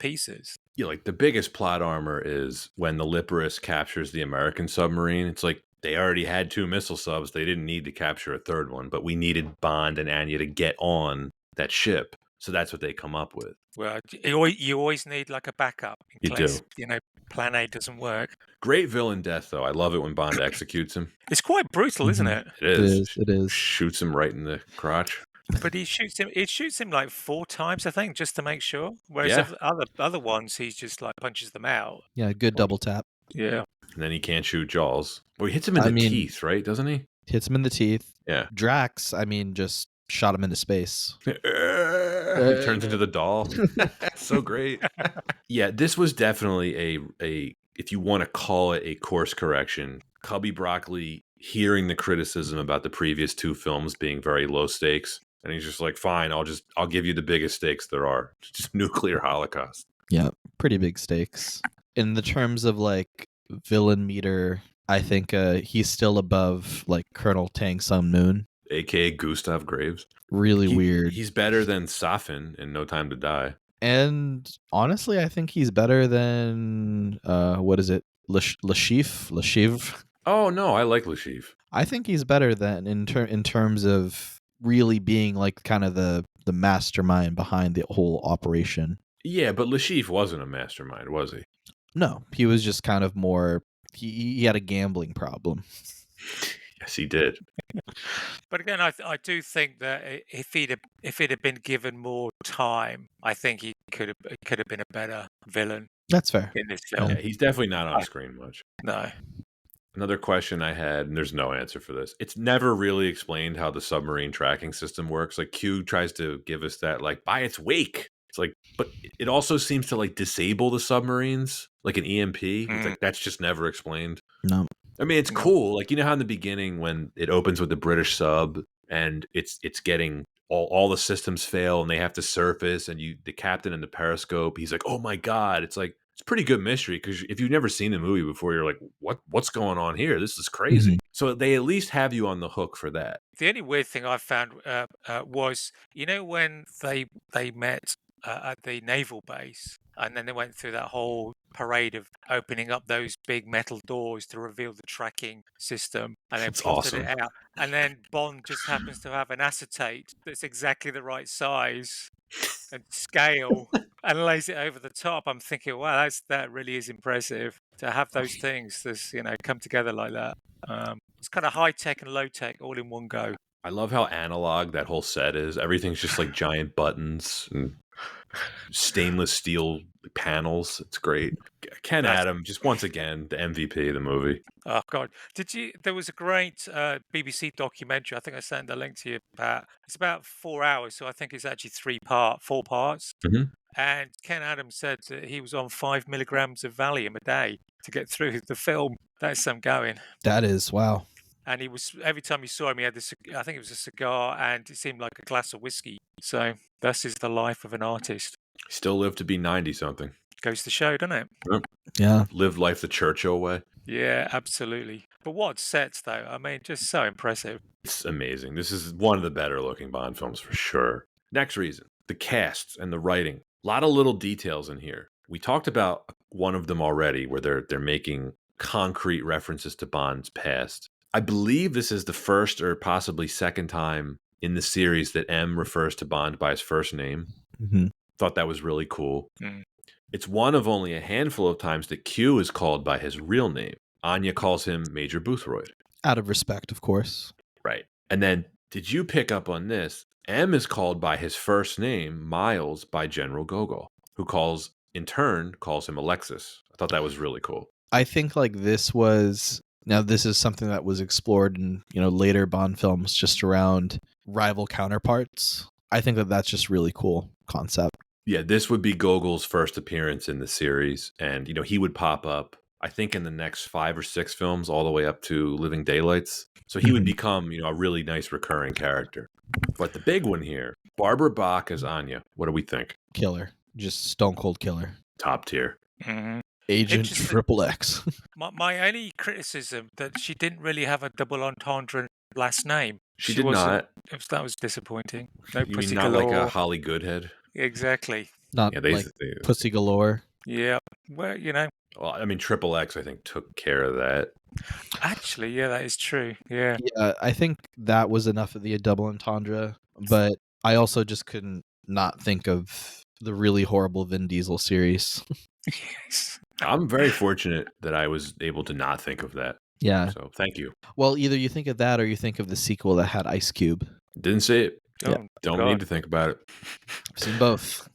Speaker 3: pieces.
Speaker 1: Yeah, like the biggest plot armor is when the Liparus captures the American submarine. It's like they already had 2 missile subs. They didn't need to capture a third one, but we needed Bond and Anya to get on that ship. So that's what they come up with.
Speaker 3: Well, you always need like a backup in
Speaker 1: You
Speaker 3: case,
Speaker 1: do.
Speaker 3: plan A doesn't work.
Speaker 1: Great villain death, though. I love it when Bond executes him.
Speaker 3: It's quite brutal, isn't
Speaker 2: Mhm.
Speaker 3: it?
Speaker 1: It is.
Speaker 2: It is.
Speaker 1: Shoots him right in the crotch.
Speaker 3: But he shoots him. It shoots him like 4 times, I think, just to make sure. Whereas
Speaker 1: Yeah.
Speaker 3: other ones, he's just like punches them out.
Speaker 2: Yeah, good double tap.
Speaker 3: Yeah.
Speaker 1: And then he can't shoot Jaws. Well, he hits him in
Speaker 2: I
Speaker 1: the
Speaker 2: mean-
Speaker 1: teeth, right? Doesn't he?
Speaker 2: Hits him in the teeth.
Speaker 1: Yeah.
Speaker 2: Drax, just shot him into space.
Speaker 1: He turns into the doll. So great. Yeah, this was definitely a if you want to call it a course correction. Cubby Broccoli hearing the criticism about the previous 2 films being very low stakes, and he's just like, fine, I'll give you the biggest stakes there are. Just nuclear holocaust.
Speaker 2: Yeah, pretty big stakes. In the terms of like villain meter, I think he's still above like Colonel Tang Sun Moon.
Speaker 1: AKA Gustav Graves.
Speaker 2: Really weird.
Speaker 1: He's better than Safin in No Time to Die.
Speaker 2: And honestly, I think he's better than what is it? Lashiv?
Speaker 1: Oh no, I like Lashif.
Speaker 2: I think he's better than in terms of really being like kind of the mastermind behind the whole operation.
Speaker 1: Yeah, but Lashif wasn't a mastermind, was he?
Speaker 2: No, he was just kind of more. He had a gambling problem.
Speaker 1: Yes, he did.
Speaker 3: But again, I do think that if it had been given more time, I think he could have been a better villain
Speaker 2: That's fair.
Speaker 3: in this film.
Speaker 1: Yeah, he's definitely not on screen much.
Speaker 3: No.
Speaker 1: Another question I had, and there's no answer for this. It's never really explained how the submarine tracking system works. Like Q tries to give us that, like, by its wake. It's like, but it also seems to like disable the submarines, like an EMP. It's like that's just never explained.
Speaker 2: No.
Speaker 1: I mean, it's
Speaker 3: No.
Speaker 1: cool. Like, you know how in the beginning when it opens with the British sub and it's getting all the systems fail and they have to surface, and the captain in the periscope, he's like, oh my god. It's like, it's pretty good mystery, because if you've never seen the movie before, you're like, what's going on here? This is crazy.
Speaker 2: Mhm.
Speaker 1: So they at least have you on the hook for that.
Speaker 3: The only weird thing I found was, when they met at the naval base, and then they went through that whole parade of opening up those big metal doors to reveal the tracking system, and they
Speaker 1: It's
Speaker 3: plotted
Speaker 1: awesome.
Speaker 3: it out. And then Bond just happens to have an acetate that's exactly the right size and scale and lays it over the top. I'm thinking, wow, that really is impressive to have those things that's come together like that. It's kind of high tech and low tech all in one go.
Speaker 1: I love how analog that whole set is. Everything's just like giant buttons and stainless steel panels. It's great. Ken
Speaker 3: That's
Speaker 1: Adam, just once again, the MVP of the movie.
Speaker 3: Oh God! There was a great BBC documentary. I think I sent a link to you. It's about 4 hours, so I think it's actually 4 parts.
Speaker 1: Mhm.
Speaker 3: And Ken Adams said that he was on 5 milligrams of Valium a day to get through the film. That's some going.
Speaker 2: That is wow.
Speaker 3: And he was, every time you saw him, he had this. I think it was a cigar, and it seemed like a glass of whiskey. So this is the life of an artist.
Speaker 1: Still live to be 90 something.
Speaker 3: Goes to show, doesn't it?
Speaker 2: Yeah.
Speaker 1: Live life the Churchill way.
Speaker 3: Yeah, absolutely. But what sets, though? I mean, just so impressive.
Speaker 1: It's amazing. This is one of the better looking Bond films for sure. Next reason, the casts and the writing. A lot of little details in here. We talked about one of them already, where they're making concrete references to Bond's past. I believe this is the first or possibly second time in the series that M refers to Bond by his first name.
Speaker 2: Mhm.
Speaker 1: Thought that was really cool.
Speaker 3: Mm.
Speaker 1: It's one of only a handful of times that Q is called by his real name. Anya calls him Major Boothroyd.
Speaker 2: Out of respect, of course.
Speaker 1: Right. And then, did you pick up on this? M is called by his first name, Miles, by General Gogol, who in turn, calls him Alexis. I thought that was really cool.
Speaker 2: I think like this is something that was explored in, later Bond films, just around rival counterparts. I think that that's just really cool concept.
Speaker 1: Yeah, this would be Gogol's first appearance in the series. And, he would pop up, I think, in the next 5 or 6 films, all the way up to Living Daylights. So he would become, a really nice recurring character. But the big one here, Barbara Bach as Anya. What do we think?
Speaker 2: Killer. Just stone cold killer.
Speaker 1: Top tier.
Speaker 3: Mhm.
Speaker 2: Agent
Speaker 3: Interesting.
Speaker 2: Triple X.
Speaker 3: My only criticism that she didn't really have a double entendre last name.
Speaker 1: She did
Speaker 3: wasn't-
Speaker 1: not.
Speaker 3: That was disappointing. No
Speaker 1: You mean
Speaker 3: Pussy
Speaker 1: not
Speaker 3: Galore.
Speaker 1: like a Holly Goodhead?
Speaker 3: Exactly.
Speaker 2: Not
Speaker 1: Yeah,
Speaker 2: like Pussy Galore.
Speaker 3: Yeah. Well,
Speaker 1: Well, I mean, Triple X, I think, took care of that.
Speaker 3: actually, yeah, that is true. Yeah.
Speaker 2: Yeah, I think that was enough of the double entendre, but I also just couldn't not think of the really horrible Vin Diesel series.
Speaker 3: Yes.
Speaker 1: I'm very fortunate that I was able to not think of that.
Speaker 2: Yeah.
Speaker 1: So thank you.
Speaker 2: Well, either you think of that or you think of the sequel that had Ice Cube.
Speaker 1: Didn't see it.
Speaker 2: Yeah.
Speaker 3: Oh,
Speaker 1: Don't
Speaker 3: God.
Speaker 1: need to think about it.
Speaker 2: I've seen both.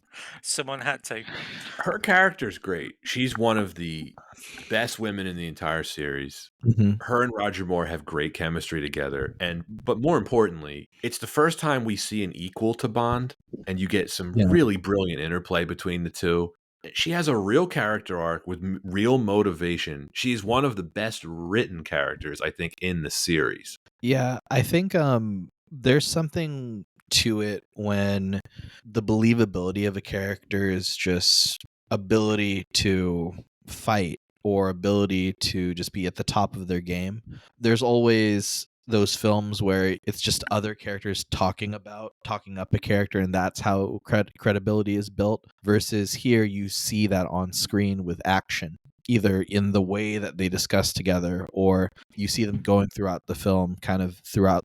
Speaker 3: Someone had to.
Speaker 1: Her character's great. She's one of the best women in the entire series.
Speaker 2: Mm-hmm.
Speaker 1: Her and Roger Moore have great chemistry together. But more importantly, it's the first time we see an equal to Bond, and you get some really brilliant interplay between the two. She has a real character arc with real motivation. She's one of the best written characters, I think, in the series.
Speaker 2: Yeah, I think there's something to it when the believability of a character is just ability to fight or ability to just be at the top of their game. There's always those films where it's just other characters talking up a character, and that's how credibility is built, versus here you see that on screen with action, either in the way that they discuss together, or you see them going throughout the film, kind of throughout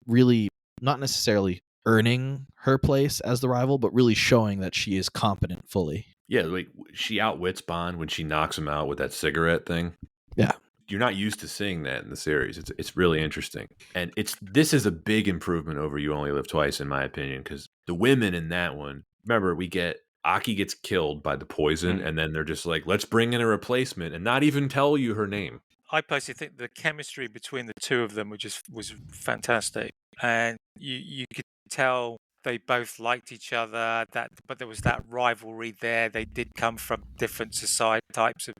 Speaker 2: really not necessarily earning her place as the rival, but really showing that she is competent fully.
Speaker 1: Yeah, like she outwits Bond when she knocks him out with that cigarette thing.
Speaker 2: Yeah.
Speaker 1: You're not used to seeing that in the series. It's really interesting. And this is a big improvement over You Only Live Twice, in my opinion, because the women in that one, remember, Aki gets killed by the poison, and then they're just like, let's bring in a replacement and not even tell you her name.
Speaker 3: I personally think the chemistry between the two of them was fantastic, and you could tell they both liked each other. But there was that rivalry there. They did come from different society types of,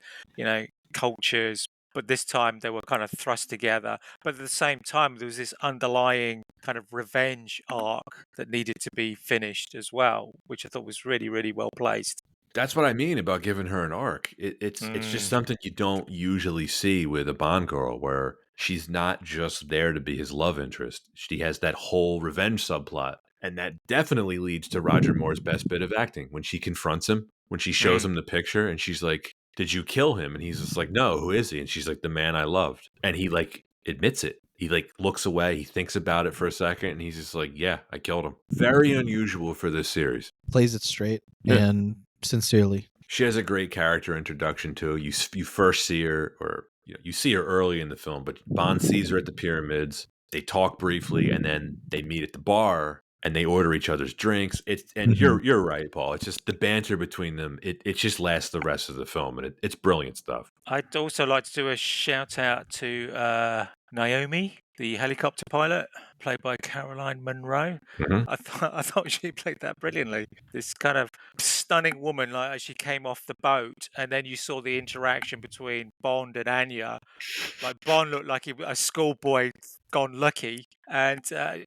Speaker 3: cultures, but this time they were kind of thrust together. But at the same time, there was this underlying kind of revenge arc that needed to be finished as well, which I thought was really, really well placed.
Speaker 1: That's what I mean about giving her an arc. It's just
Speaker 3: Mm,
Speaker 1: something you don't usually see with a Bond girl, where she's not just there to be his love interest. She has that whole revenge subplot, and that definitely leads to Roger Moore's best bit of acting when she confronts him, when she shows
Speaker 3: mm.
Speaker 1: him the picture, and she's like, "Did you kill him?" And he's just like, "No, who is he?" And she's like, "The man I loved." And he like admits it. He like looks away, he thinks about it for a second, and he's just like, "Yeah, I killed him." Very unusual for this series.
Speaker 2: Plays it straight
Speaker 1: Yeah.
Speaker 2: and sincerely.
Speaker 1: She has a great character introduction too. You first see her, or you see her early in the film, but Bond sees her at the pyramids. They talk briefly, and then they meet at the bar, and they order each other's drinks. You're right, Paul. It's just the banter between them. It just lasts the rest of the film, and it's brilliant stuff.
Speaker 3: I'd also like to do a shout out to Naomi, the helicopter pilot, played by Caroline Munro.
Speaker 1: Mhm.
Speaker 3: I thought she played that brilliantly. This kind of stunning woman, like as she came off the boat, and then you saw the interaction between Bond and Anya. Like Bond looked like a schoolboy gone lucky, and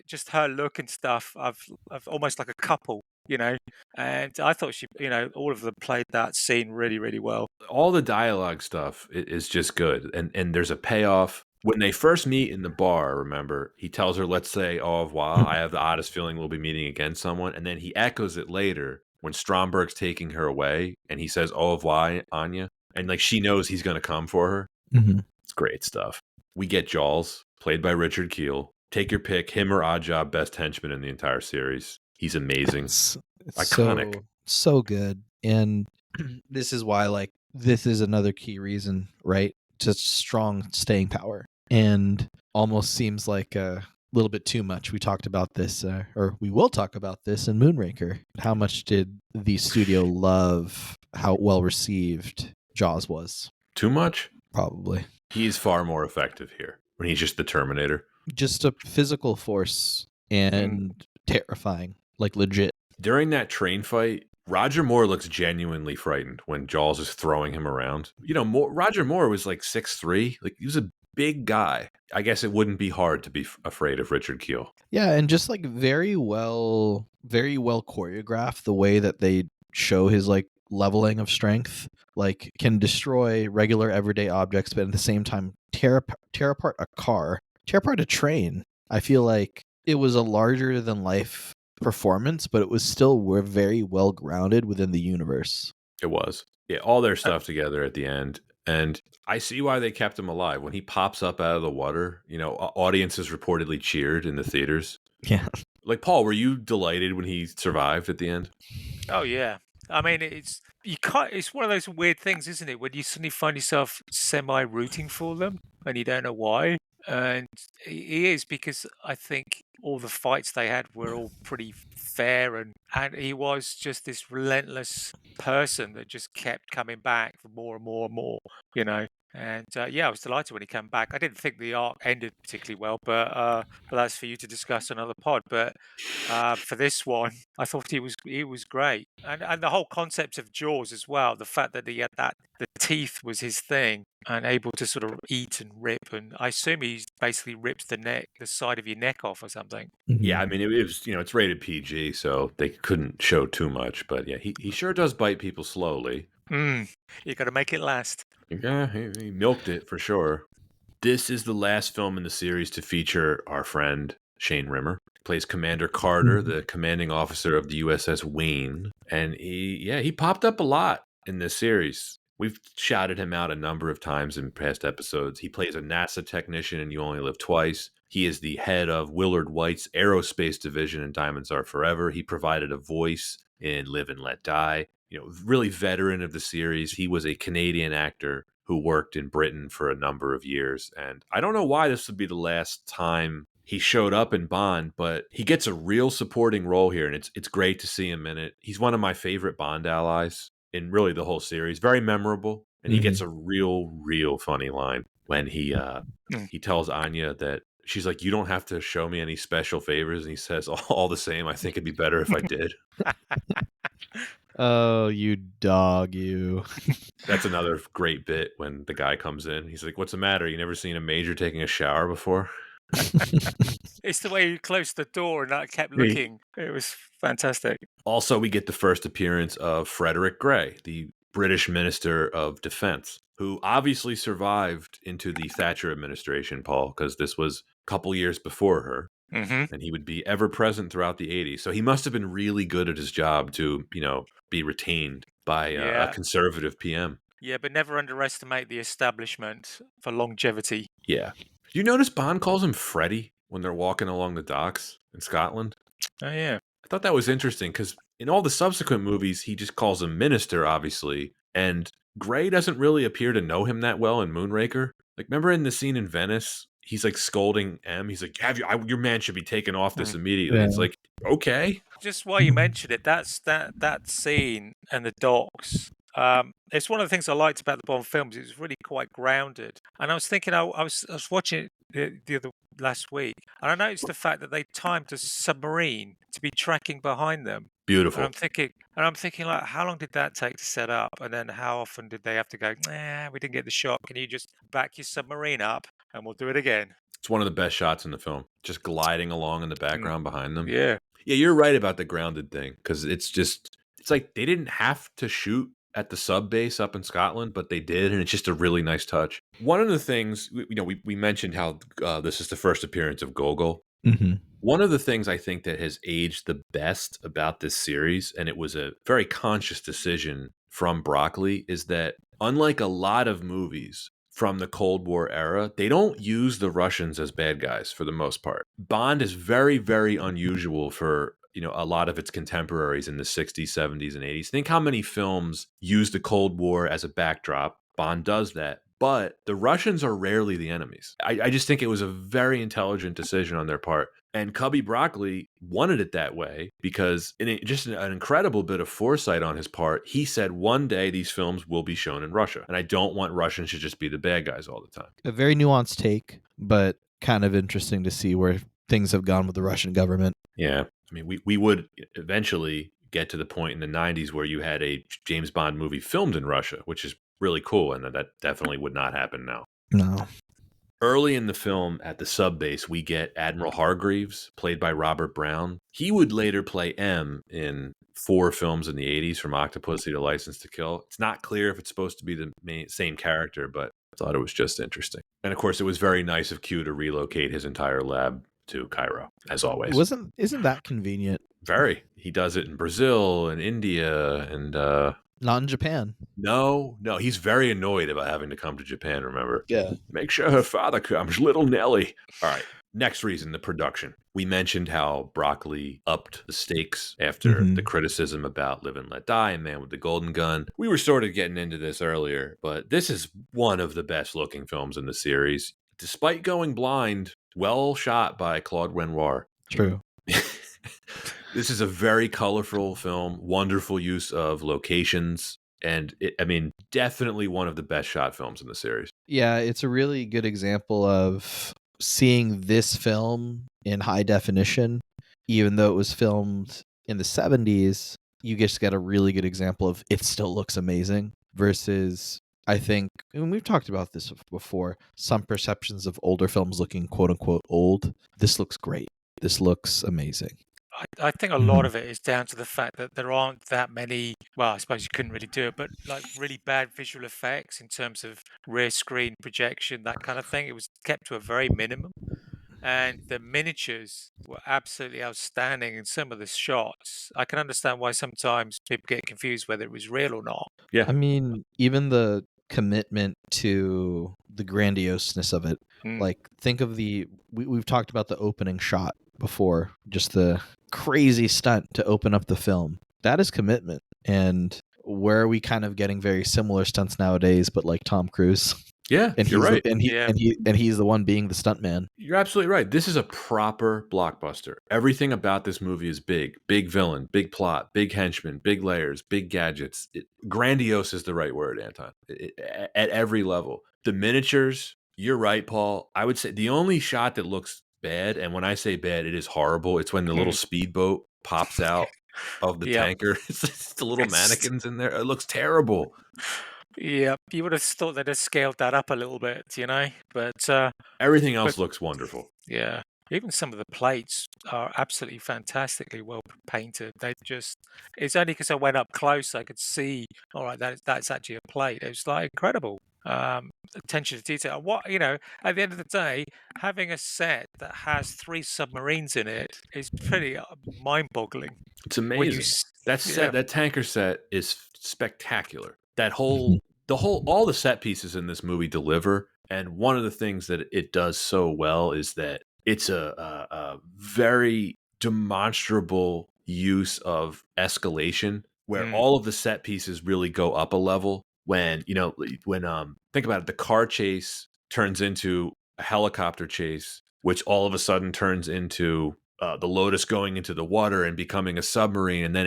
Speaker 3: just her look and stuff. I've almost like a couple, you know. And I thought she, all of them played that scene really, really well.
Speaker 1: All the dialogue stuff is just good, and there's a payoff when they first meet in the bar. Remember, he tells her, "Let's say au revoir. I have the oddest feeling we'll be meeting again, someone." And then he echoes it later when Stromberg's taking her away, and he says, "Au revoir, Anya," and like she knows he's going to come for her.
Speaker 2: Mm-hmm.
Speaker 1: It's great stuff. We get Jaws, played by Richard Kiel. Take your pick, him or Oddjob, best henchman in the entire series. He's amazing.
Speaker 2: It's
Speaker 1: Iconic.
Speaker 2: so good. And this is why, like, this is another key reason, right? Just strong staying power. And almost seems like a little bit too much. We talked about this, or we will talk about this in Moonraker. How much did the studio love how well received Jaws was?
Speaker 1: Too much?
Speaker 2: Probably.
Speaker 1: He's far more effective here when he's just the Terminator.
Speaker 2: Just a physical force and terrifying, like legit.
Speaker 1: During that train fight, Roger Moore looks genuinely frightened when Jaws is throwing him around. Roger Moore was like 6'3". Like, he was a big guy. I guess it wouldn't be hard to be afraid of Richard Kiel.
Speaker 2: Yeah, and just like very well choreographed the way that they show his like leveling of strength. Like, can destroy regular everyday objects, but at the same time tear apart a car, tear apart a train. I feel like it was a larger than life performance, but it was still very well grounded within the universe.
Speaker 1: It was. Yeah, all their stuff together at the end. And I see why they kept him alive. When he pops up out of the water, audiences reportedly cheered in the theaters.
Speaker 2: Yeah.
Speaker 1: Like, Paul, were you delighted when he survived at the end?
Speaker 3: Oh yeah. I mean, it's one of those weird things, isn't it? When you suddenly find yourself semi rooting for them and you don't know why. And he is, because I think all the fights they had were all pretty fair, and he was just this relentless person that just kept coming back for more and more and more, you know. And yeah, I was delighted when he came back. I didn't think the arc ended particularly well, but that's for you to discuss another pod. But for this one, I thought he was great, and the whole concept of Jaws as well. The fact that he had the teeth was his thing, and able to sort of eat and rip, and I assume he's basically ripped the side of your neck off or something.
Speaker 1: Yeah, I mean, it was, it's rated PG, so they couldn't show too much. But yeah, he sure does bite people slowly.
Speaker 3: You got to make it last.
Speaker 1: Yeah, he milked it for sure. This is the last film in the series to feature our friend Shane Rimmer. He plays Commander Carter, the commanding officer of the USS Wayne. And he popped up a lot in this series. We've shouted him out a number of times in past episodes. He plays a NASA technician in You Only Live Twice. He is the head of Willard White's aerospace division in Diamonds Are Forever. He provided a voice in Live and Let Die. Really veteran of the series. He was a Canadian actor who worked in Britain for a number of years. And I don't know why this would be the last time he showed up in Bond, but he gets a real supporting role here, and it's great to see him in it. He's one of my favorite Bond allies in really the whole series. Very memorable, and he gets a real funny line when he tells Anya that she's like, "You don't have to show me any special favors," and he says, "All the same, I think it'd be better if I did."
Speaker 2: Oh, you dog, you.
Speaker 1: That's another great bit when the guy comes in. He's like, "What's the matter? You never seen a major taking a shower before?"
Speaker 3: It's the way he closed the door and I kept
Speaker 1: Right.
Speaker 3: looking. It was fantastic.
Speaker 1: Also, we get the first appearance of Frederick Grey, the British Minister of Defense, who obviously survived into the Thatcher administration, Paul, because this was a couple years before her,
Speaker 3: Hmm.
Speaker 1: and he would be ever present throughout the 80s. So he must have been really good at his job to, be retained by a
Speaker 3: Yeah.
Speaker 1: conservative PM.
Speaker 3: Yeah, but never underestimate the establishment for longevity.
Speaker 1: Yeah. You notice Bond calls him Freddie when they're walking along the docks in Scotland?
Speaker 3: Oh, yeah.
Speaker 1: I thought that was interesting because in all the subsequent movies, he just calls him Minister, obviously, and Gray doesn't really appear to know him that well in Moonraker. Like, remember in the scene in Venice, he's like scolding M. He's like, your man should be taken off this immediately."
Speaker 2: Yeah.
Speaker 1: It's like, okay,
Speaker 3: Just while you mentioned it, that scene and the docks. It's one of the things I liked about the Bond films. It was really quite grounded. And I was thinking, I was watching it the other last week, and I noticed the fact that they timed a submarine to be tracking behind them. And
Speaker 1: beautiful.
Speaker 3: I'm thinking, like, how long did that take to set up? And then how often did they have to go, nah, we didn't get the shot. Can you just back your submarine up and we'll do it again?
Speaker 1: It's one of the best shots in the film, just gliding along in the background behind them.
Speaker 3: Yeah.
Speaker 1: Yeah, you're right about the grounded thing because it's like they didn't have to shoot at the sub base up in Scotland, but they did, and it's just a really nice touch. One of the things, we mentioned how this is the first appearance of Gogol.
Speaker 2: Mm-hmm.
Speaker 1: One of the things I think that has aged the best about this series, and it was a very conscious decision from Broccoli, is that unlike a lot of movies from the Cold War era, they don't use the Russians as bad guys for the most part. Bond is very, very unusual for a lot of its contemporaries in the 60s, 70s, and 80s. Think how many films use the Cold War as a backdrop. Bond does that. But the Russians are rarely the enemies. I just think it was a very intelligent decision on their part. And Cubby Broccoli wanted it that way because just an incredible bit of foresight on his part, he said one day these films will be shown in Russia. And I don't want Russians to just be the bad guys all the time.
Speaker 2: A very nuanced take, but kind of interesting to see where things have gone with the Russian government.
Speaker 1: Yeah. I mean, we would eventually get to the point in the 90s where you had a James Bond movie filmed in Russia, which is really cool. And that definitely would not happen now.
Speaker 2: No.
Speaker 1: Early in the film at the sub base, we get Admiral Hargreaves, played by Robert Brown. He would later play M in 4 films in the 80s, from Octopussy to License to Kill. It's not clear if it's supposed to be the same character, but I thought it was just interesting. And of course, it was very nice of Q to relocate his entire lab to Cairo, as always.
Speaker 2: Isn't that convenient?
Speaker 1: Very. He does it in Brazil and India and
Speaker 2: Not in Japan.
Speaker 1: No, he's very annoyed about having to come to Japan, remember?
Speaker 2: Yeah.
Speaker 1: Make sure her father comes, little Nelly. All right, next reason, the production. We mentioned how Broccoli upped the stakes after the criticism about Live and Let Die and Man with the Golden Gun. We were sort of getting into this earlier, but this is one of the best looking films in the series. Despite going blind, well shot by Claude Renoir.
Speaker 2: True.
Speaker 1: This is a very colorful film, wonderful use of locations, and definitely one of the best shot films in the series.
Speaker 2: Yeah, it's a really good example of seeing this film in high definition, even though it was filmed in the 70s. You just get a really good example of it still looks amazing versus, I think, and we've talked about this before, some perceptions of older films looking quote unquote old. This looks great. This looks amazing.
Speaker 3: I think a lot of it is down to the fact that there aren't that many, well, I suppose you couldn't really do it, but like really bad visual effects in terms of rear screen projection, that kind of thing. It was kept to a very minimum. And the miniatures were absolutely outstanding in some of the shots. I can understand why sometimes people get confused whether it was real or not.
Speaker 1: Yeah.
Speaker 2: I mean, even the commitment to the grandioseness of it. Like, think of we've talked about the opening shot before, just the crazy stunt to open up the film. That is commitment. And where are we kind of getting very similar stunts nowadays, but like Tom Cruise?
Speaker 1: Yeah,
Speaker 2: and
Speaker 1: you're right.
Speaker 2: And he's the one being the stuntman.
Speaker 1: You're absolutely right. This is a proper blockbuster. Everything about this movie is big. Big villain, big plot, big henchman, big layers, big gadgets. Grandiose is the right word, Anton. At every level. The miniatures, you're right, Paul. I would say the only shot that looks bad, and when I say bad, it is horrible. It's when the little speedboat pops out of the
Speaker 3: Yeah.
Speaker 1: tanker. It's just the little
Speaker 3: Yes.
Speaker 1: mannequins in there. It looks terrible.
Speaker 3: Yeah, you would have thought they'd have scaled that up a little bit, but
Speaker 1: Everything else looks wonderful.
Speaker 3: yeah, even some of the plates are absolutely fantastically well painted. It's only because I went up close I could see, all right, that's actually a plate. It was like incredible. Attention to detail. At the end of the day, having a set that has 3 submarines in it is pretty mind-boggling.
Speaker 1: It's
Speaker 3: When you,
Speaker 1: amazing. That set,
Speaker 3: yeah,
Speaker 1: that tanker set is spectacular. That
Speaker 2: Mhm.
Speaker 1: all the set pieces in this movie deliver. And one of the things that it does so well is that it's a very demonstrable use of escalation, where
Speaker 3: Mm.
Speaker 1: all of the set pieces really go up a level. When think about it, the car chase turns into a helicopter chase, which all of a sudden turns into the Lotus going into the water and becoming a submarine, and then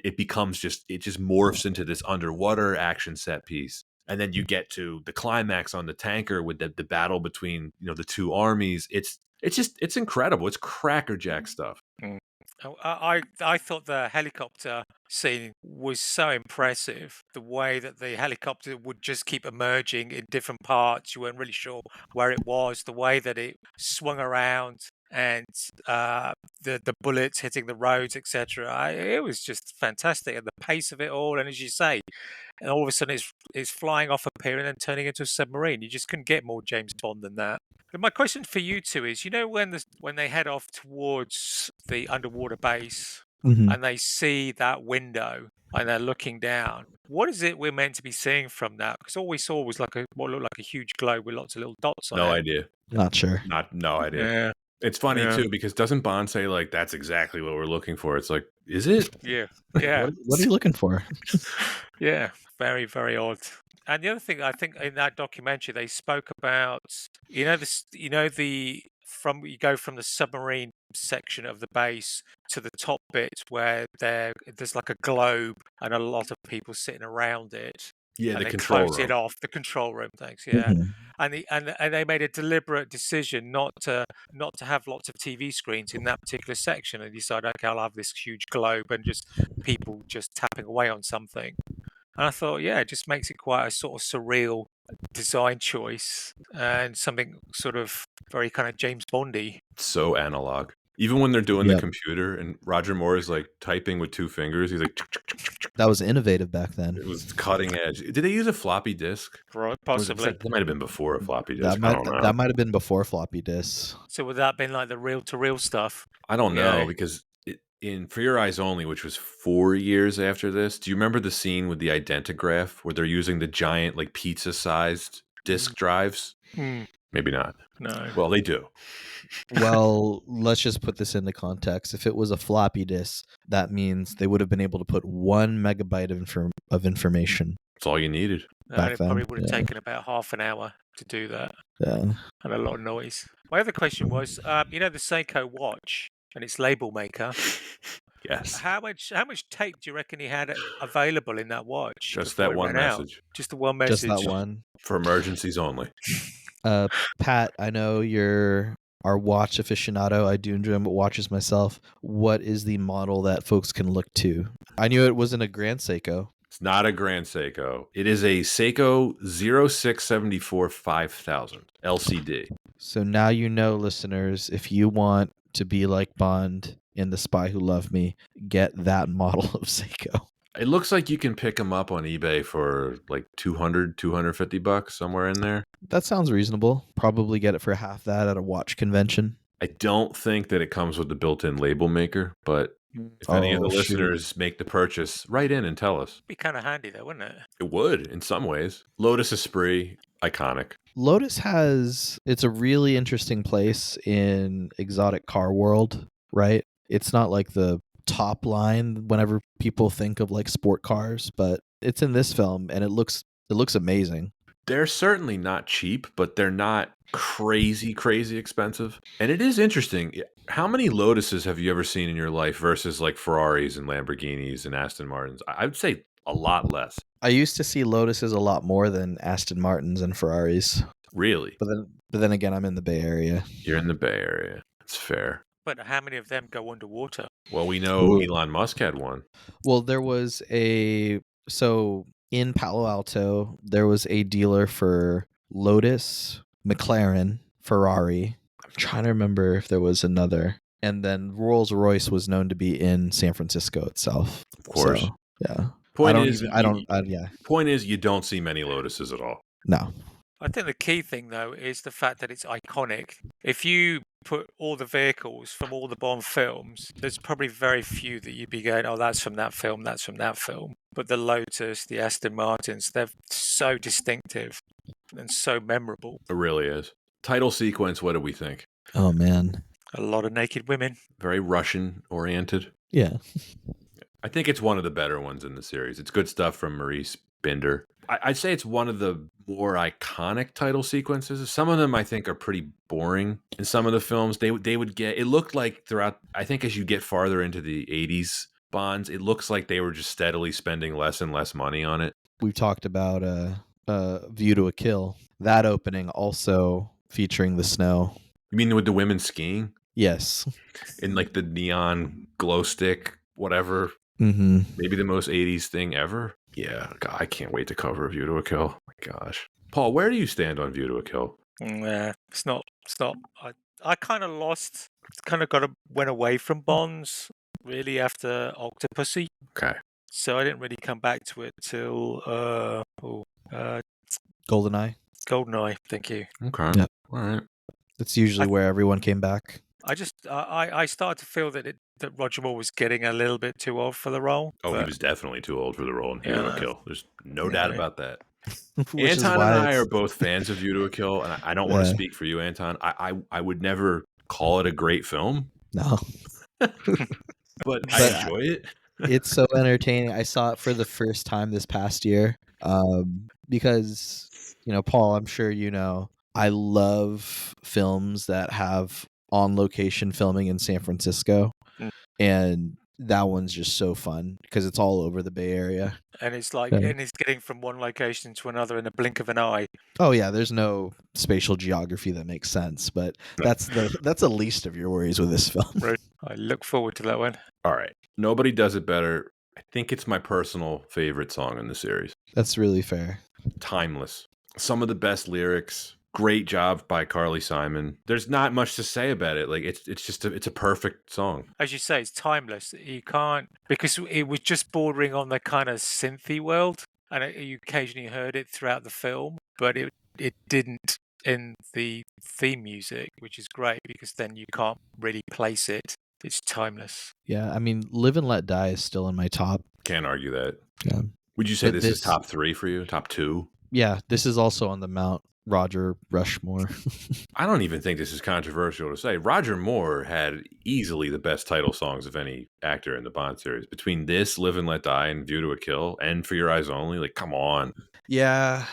Speaker 1: it becomes it just morphs into this underwater action set piece. And then you get to the climax on the tanker with the battle between the two armies. It's incredible. It's crackerjack stuff.
Speaker 3: Mm. I thought the helicopter scene was so impressive. The way that the helicopter would just keep emerging in different parts, you weren't really sure where it was. The way that it swung around and the bullets hitting the roads, etc. It was just fantastic, and the pace of it all. And as you say, and all of a sudden it's flying off a pier and then turning into a submarine. You just couldn't get more James Bond than that. But my question for you two is, when they head off towards the underwater base
Speaker 2: Mhm.
Speaker 3: and they see that window and they're looking down, what is it we're meant to be seeing from that? Because all we saw was what looked like a huge globe with lots of little dots on
Speaker 1: No
Speaker 3: it.
Speaker 1: idea.
Speaker 2: Not sure.
Speaker 1: No idea.
Speaker 3: Yeah,
Speaker 1: It's funny
Speaker 3: yeah,
Speaker 1: too, because doesn't Bond say like that's exactly what we're looking for? It's like, is it?
Speaker 3: yeah, yeah.
Speaker 2: What are you looking for?
Speaker 3: Yeah, very, very odd. And the other thing I think in that documentary they spoke about, you go from the submarine section of the base to the top bit where there's like a globe and a lot of people sitting around it,
Speaker 1: Yeah,
Speaker 3: and
Speaker 1: the
Speaker 3: they
Speaker 1: control
Speaker 3: close
Speaker 1: room.
Speaker 3: it off. The control room, thanks. Yeah,
Speaker 2: Mhm.
Speaker 3: and they made a deliberate decision not to have lots of TV screens in that particular section, and decide, okay, I'll have this huge globe and just people just tapping away on something. And I thought, yeah, it just makes it quite a sort of surreal design choice and something sort of very kind of James Bondy.
Speaker 1: So analog. Even when they're doing the
Speaker 2: Yep.
Speaker 1: computer and Roger Moore is like typing with 2 fingers, he's like,
Speaker 2: That was innovative back then.
Speaker 1: it was cutting edge. Did they use a floppy disk?
Speaker 3: Right,
Speaker 1: Or was it-
Speaker 3: possibly.
Speaker 1: that might have been before a floppy
Speaker 2: That
Speaker 1: disk. I don't know.
Speaker 2: might have been before floppy disks.
Speaker 3: So would that have been like the reel-to-reel stuff?
Speaker 1: I don't
Speaker 3: Yeah.
Speaker 1: know because in For Your Eyes Only, which was 4 years after this, do you remember the scene with the Identigraph where they're using the giant like pizza-sized disk drives?
Speaker 3: Hmm,
Speaker 1: Maybe not.
Speaker 3: no.
Speaker 1: Well, they do.
Speaker 2: Well, let's just put this into context. If it was a floppy disk, that means they would have been able to put 1 megabyte of information.
Speaker 1: That's all you needed.
Speaker 2: Back
Speaker 3: It
Speaker 2: then,
Speaker 3: probably would have
Speaker 2: yeah.
Speaker 3: taken about half an hour to do that,
Speaker 2: Yeah.
Speaker 3: and a lot of noise. My other question was, the Seiko watch and its label maker.
Speaker 1: Yes.
Speaker 3: How much tape do you reckon he had available in that watch?
Speaker 1: Just
Speaker 3: before
Speaker 1: that
Speaker 3: it
Speaker 1: one
Speaker 3: ran out?
Speaker 1: message.
Speaker 3: Just the one
Speaker 2: Just
Speaker 3: message.
Speaker 2: that one.
Speaker 1: For emergencies only.
Speaker 2: Pat, I know you're our watch aficionado. I do enjoy watches myself. What is the model that folks can look to? I knew it wasn't a Grand Seiko.
Speaker 1: It's not a Grand Seiko. It is a Seiko 0674 5000 LCD.
Speaker 2: So now you know, listeners, if you want to be like Bond in The Spy Who Loved Me, get that model of Seiko.
Speaker 1: It looks like you can pick them up on eBay for like $250, somewhere in there.
Speaker 2: That sounds reasonable. Probably get it for half that at a watch convention.
Speaker 1: I don't think that it comes with the built-in label maker, but if any of the
Speaker 2: Oh, shoot.
Speaker 1: listeners make the purchase, write in and tell us.
Speaker 3: Be kind of handy though, wouldn't it?
Speaker 1: It would, in some ways. Lotus Esprit, iconic.
Speaker 2: Lotus it's a really interesting place in exotic car world, right? It's not like the top line whenever people think of like sport cars, but it's in this film and it looks amazing.
Speaker 1: They're certainly not cheap, but they're not crazy expensive. And it is interesting. How many Lotuses have you ever seen in your life versus like Ferraris and Lamborghinis and Aston Martins? I would say a lot less.
Speaker 2: I used to see Lotuses a lot more than Aston Martins and Ferraris.
Speaker 1: Really?
Speaker 2: But then again, I'm in the Bay Area.
Speaker 1: You're in the Bay Area. It's fair.
Speaker 3: But how many of them go underwater?
Speaker 1: Well, we know
Speaker 2: Ooh.
Speaker 1: Elon Musk had one.
Speaker 2: Well, there was so in Palo Alto, there was a dealer for Lotus, McLaren, Ferrari. I'm trying to remember if there was another. And then Rolls-Royce was known to be in San Francisco itself.
Speaker 1: Of course.
Speaker 2: So, yeah.
Speaker 1: Point is, you don't see many Lotuses at all.
Speaker 2: No.
Speaker 3: I think the key thing, though, is the fact that it's iconic. If you put all the vehicles from all the Bond films, there's probably very few that you'd be going, oh, that's from that film, that's from that film. But the Lotus, the Aston Martins, they're so distinctive and so memorable.
Speaker 1: It really is. Title sequence, what do we think?
Speaker 2: Oh, man.
Speaker 3: A lot of naked women.
Speaker 1: Very Russian-oriented.
Speaker 2: Yeah.
Speaker 1: I think it's one of the better ones in the series. It's good stuff from Maurice Binder. I'd say it's one of the more iconic title sequences. Some of them I think are pretty boring. In some of the films, they would get. It looked like throughout. I think as you get farther into the '80s Bonds, it looks like they were just steadily spending less and less money on it.
Speaker 2: We've talked about View to a Kill. That opening also featuring the snow.
Speaker 1: You mean with the women skiing?
Speaker 2: Yes.
Speaker 1: In like the neon glow stick, whatever.
Speaker 2: Mm-hmm.
Speaker 1: Maybe the most '80s thing ever. Yeah, God, I can't wait to cover View to a Kill. My gosh, Paul, where do you stand on View to a Kill?
Speaker 3: It's not. I kind of lost. Kind of went away from Bonds really after Octopussy.
Speaker 1: Okay.
Speaker 3: So I didn't really come back to it till
Speaker 2: GoldenEye.
Speaker 3: GoldenEye. Thank you.
Speaker 1: Okay.
Speaker 2: Yep.
Speaker 1: All right.
Speaker 2: That's usually where everyone came back.
Speaker 3: I started to feel that Roger Moore was getting a little bit too old for the role.
Speaker 1: Oh, he was definitely too old for the role in View to a Kill. There's no doubt about that.
Speaker 2: Which
Speaker 1: Anton and I are both fans of View to a Kill, and I don't want to speak for you, Anton. I would never call it a great film.
Speaker 2: No.
Speaker 1: but I enjoy it.
Speaker 2: It's so entertaining. I saw it for the first time this past year because, Paul, I'm sure you know, I love films that have on-location filming in San Francisco, and that one's just so fun because it's all over the Bay Area.
Speaker 3: And it's like, and it's getting from one location to another in a blink of an eye.
Speaker 2: Oh yeah, there's no spatial geography that makes sense, but that's the least of your worries with this film.
Speaker 3: Right. I look forward to that one.
Speaker 1: All right. Nobody Does It Better. I think it's my personal favorite song in the series.
Speaker 2: That's really fair.
Speaker 1: Timeless. Some of the best lyrics. Great job by Carly Simon. There's not much to say about it. Like it's just it's a perfect song.
Speaker 3: As you say, it's timeless. You can't, because it was just bordering on the kind of synthy world, and you occasionally heard it throughout the film, but it didn't in the theme music, which is great because then you can't really place it. It's timeless.
Speaker 2: Yeah, I mean, Live and Let Die is still in my top.
Speaker 1: Can't argue that.
Speaker 2: Yeah.
Speaker 1: Would you say this is top 3 for you? Top 2?
Speaker 2: Yeah, this is also on the Mount Roger Rushmore.
Speaker 1: I don't even think this is controversial to say. Roger Moore had easily the best title songs of any actor in the Bond series. Between this, Live and Let Die, and View to a Kill, and For Your Eyes Only, like, come on.
Speaker 2: Yeah,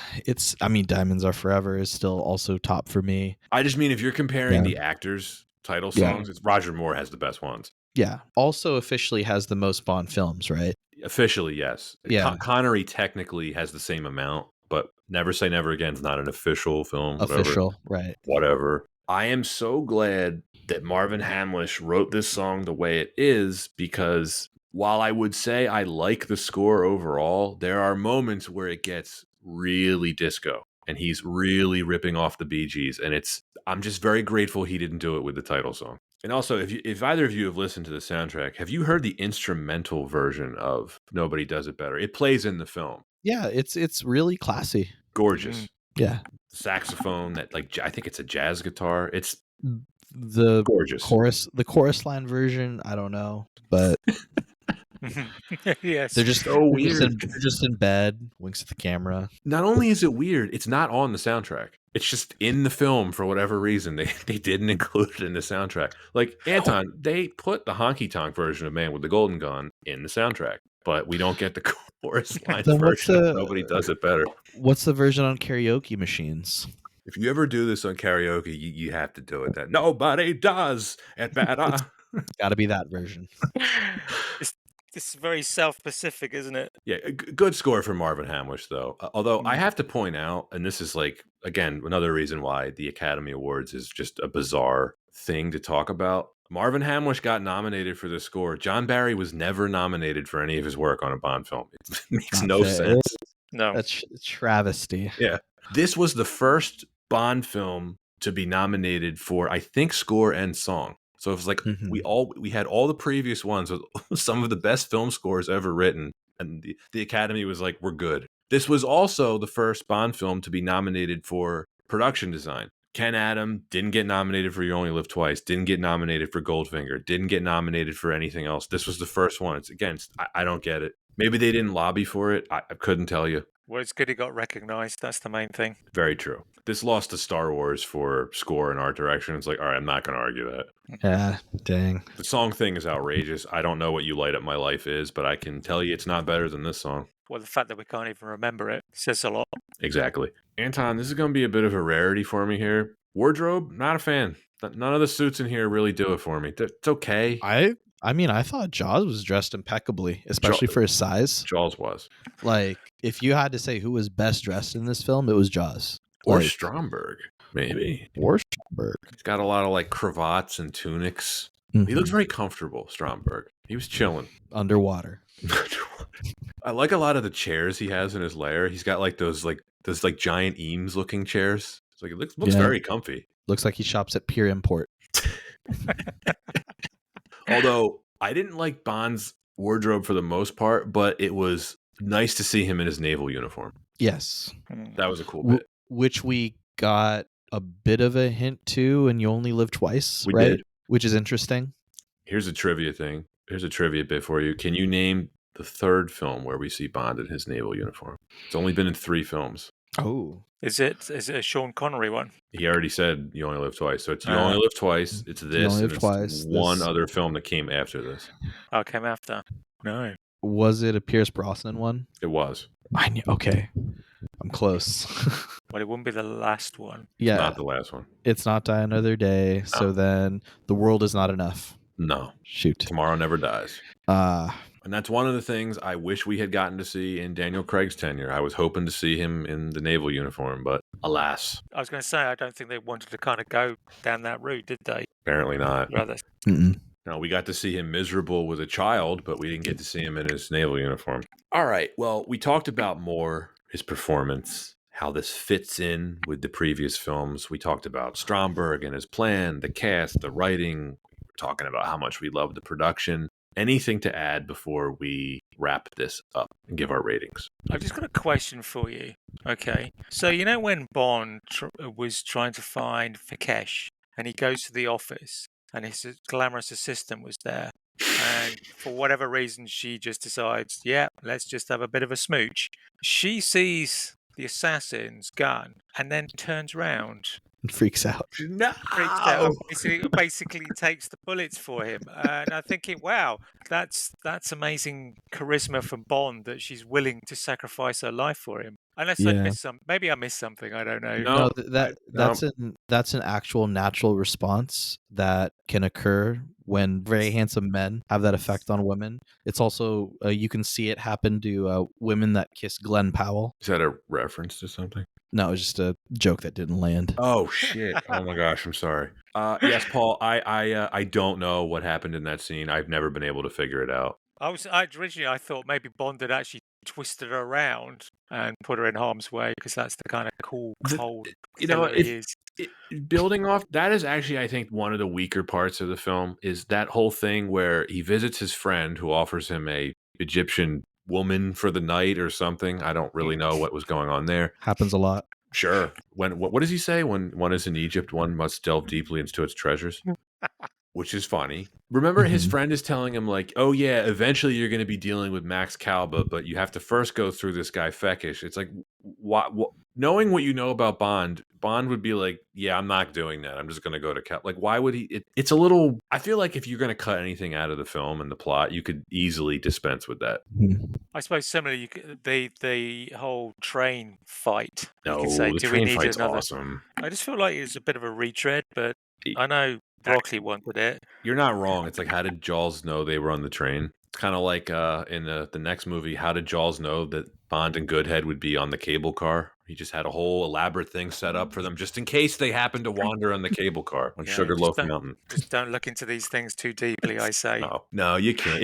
Speaker 2: Diamonds Are Forever is still also top for me.
Speaker 1: I just mean if you're comparing the actors' title songs, it's Roger Moore has the best ones.
Speaker 2: Yeah. Also officially has the most Bond films, right?
Speaker 1: Officially, yes.
Speaker 2: Yeah.
Speaker 1: Connery technically has the same amount, but Never Say Never Again is not an official film.
Speaker 2: Official, right.
Speaker 1: Whatever. I am so glad that Marvin Hamlisch wrote this song the way it is, because while I would say I like the score overall, there are moments where it gets really disco and he's really ripping off the Bee Gees. And I'm just very grateful he didn't do it with the title song. And also, if either of you have listened to the soundtrack, have you heard the instrumental version of Nobody Does It Better? It plays in the film.
Speaker 2: Yeah, it's really classy.
Speaker 1: Gorgeous.
Speaker 2: Yeah.
Speaker 1: Saxophone, that I think it's a jazz guitar. It's
Speaker 2: the
Speaker 1: gorgeous
Speaker 2: the chorus line version. I don't know, but
Speaker 3: yes,
Speaker 2: they're just
Speaker 1: so weird.
Speaker 2: They're just in bed, winks at the camera.
Speaker 1: Not only is it weird, it's not on the soundtrack. It's just in the film for whatever reason. They didn't include it in the soundtrack. Like, Anton, they put the honky tonk version of Man with the Golden Gun in the soundtrack, but we don't get the chorus line version. Nobody Does It Better.
Speaker 2: What's the version on karaoke machines?
Speaker 1: If you ever do this on karaoke, you have to do it. That Nobody Does It Better.
Speaker 2: Got to be that version.
Speaker 3: It's very self-specific, isn't it?
Speaker 1: Yeah, good score for Marvin Hamlisch, though. Although I have to point out, and this is again, another reason why the Academy Awards is just a bizarre thing to talk about. Marvin Hamlish got nominated for the score. John Barry was never nominated for any of his work on a Bond film. It makes
Speaker 2: Not
Speaker 1: no
Speaker 2: fair.
Speaker 1: sense.
Speaker 3: No.
Speaker 2: That's travesty.
Speaker 1: Yeah. This was the first Bond film to be nominated for, I think, score and song. So it was like we had all the previous ones with some of the best film scores ever written, and the Academy was like, we're good. This was also the first Bond film to be nominated for production design. Ken Adam didn't get nominated for You Only Live Twice, didn't get nominated for Goldfinger, didn't get nominated for anything else. This was the first one. It's again, I don't get it. Maybe they didn't lobby for it. I couldn't tell you.
Speaker 3: Well, it's good he got recognized. That's the main thing.
Speaker 1: Very true. This lost to Star Wars for score and art direction. It's like, all right, I'm not going to argue that.
Speaker 2: Yeah, dang.
Speaker 1: The song thing is outrageous. I don't know what You Light Up My Life is, but I can tell you it's not better than this song.
Speaker 3: Well, the fact that we can't even remember it says a lot.
Speaker 1: Exactly. Anton, this is going to be a bit of a rarity for me here. Wardrobe, not a fan. None of the suits in here really do it for me. It's okay.
Speaker 2: I mean, I thought Jaws was dressed impeccably, especially for his size.
Speaker 1: Jaws was.
Speaker 2: Like, if you had to say who was best dressed in this film, it was Jaws.
Speaker 1: Or
Speaker 2: Like,
Speaker 1: Stromberg, maybe.
Speaker 2: Or Stromberg.
Speaker 1: He's got a lot of like cravats and tunics. He looks very comfortable, Stromberg. He was chilling.
Speaker 2: Underwater.
Speaker 1: I like a lot of the chairs he has in his lair. He's got like those giant Eames looking chairs. It's like it looks very comfy.
Speaker 2: Looks like he shops at Pier Import.
Speaker 1: Although I didn't like Bond's wardrobe for the most part, but it was nice to see him in his naval uniform.
Speaker 2: Yes.
Speaker 1: That was a cool bit.
Speaker 2: Which we got a bit of a hint to in You Only Live Twice,
Speaker 1: We
Speaker 2: right?
Speaker 1: did.
Speaker 2: Which is interesting.
Speaker 1: Here's a trivia thing. Here's a trivia bit for you. Can you name the third film where we see Bond in his naval uniform? It's only been in 3 films.
Speaker 2: Oh.
Speaker 3: Is it a Sean Connery one?
Speaker 1: He already said You Only Live Twice. So it's You Only Live Twice. It's this.
Speaker 2: Only Live
Speaker 1: and
Speaker 2: Twice,
Speaker 1: it's one
Speaker 2: this.
Speaker 1: other film that came after this.
Speaker 3: Oh, came after. No.
Speaker 2: Was it a Pierce Brosnan one?
Speaker 1: It was.
Speaker 2: I knew. Okay. I'm close.
Speaker 3: Well, it wouldn't be the last one.
Speaker 2: Yeah.
Speaker 1: Not the last one.
Speaker 2: It's Not Die Another Day. So then The World Is Not Enough.
Speaker 1: No.
Speaker 2: Shoot.
Speaker 1: Tomorrow Never Dies. And that's one of the things I wish we had gotten to see in Daniel Craig's tenure. I was hoping to see him in the naval uniform, but alas.
Speaker 3: I was going to say, I don't think they wanted to kind of go down that route, did they?
Speaker 1: Apparently not.
Speaker 3: Rather.
Speaker 1: No, we got to see him miserable with a child, but we didn't get to see him in his naval uniform. All right. Well, we talked about more his performance, how this fits in with the previous films. We talked about Stromberg and his plan, the cast, the writing. We're talking about how much we love the production. Anything to add before we wrap this up and give our ratings?
Speaker 3: I've just got a question for you. Okay. So, you know when Bond was trying to find Vikesh and he goes to the office and his glamorous assistant was there, and for whatever reason she just decides, yeah, let's just have a bit of a smooch. She sees the assassin's gun and then turns around,
Speaker 2: Freaks out.
Speaker 1: No.
Speaker 3: freaks out, and basically takes the bullets for him. And I'm thinking, wow, that's amazing charisma from Bond that she's willing to sacrifice her life for him. Unless I missed maybe I missed something. I don't know.
Speaker 2: No, that's an actual natural response that can occur when very handsome men have that effect on women. It's also you can see it happen to women that kiss Glenn Powell.
Speaker 1: Is that a reference to something?
Speaker 2: No, it was just a joke that didn't land.
Speaker 1: Oh shit! Oh my gosh, I'm sorry. Yes, Paul. I don't know what happened in that scene. I've never been able to figure it out.
Speaker 3: Originally I thought maybe Bond had actually twisted her around and put her in harm's way because that's the kind of cool, cold.
Speaker 1: Building off that is actually, I think, one of the weaker parts of the film is that whole thing where he visits his friend who offers him a Egyptian woman for the night or something. I don't really know what was going on there.
Speaker 2: Happens a lot.
Speaker 1: Sure. What does he say? When one is in Egypt, one must delve deeply into its treasures. Which is funny. Remember, his friend is telling him, like, oh, yeah, eventually you're going to be dealing with Max Kalba, but you have to first go through this guy Fekish. It's like, knowing what you know about Bond would be like, yeah, I'm not doing that. I'm just going to go to Kalba. Like, why would he? It's a little, I feel like if you're going to cut anything out of the film and the plot, you could easily dispense with that.
Speaker 3: I suppose similarly, the whole train fight.
Speaker 1: No,
Speaker 3: say,
Speaker 1: the train fight's awesome.
Speaker 3: I just feel like it's a bit of a retread, but I know Broccoli wanted it.
Speaker 1: You're not wrong. It's like, how did Jaws know they were on the train? It's kind of like in the next movie, how did Jaws know that Bond and Goodhead would be on the cable car? He just had a whole elaborate thing set up for them just in case they happened to wander on the cable car on
Speaker 3: Yeah,
Speaker 1: Sugarloaf Mountain.
Speaker 3: just don't look into these things too deeply, I say.
Speaker 1: No, you can't.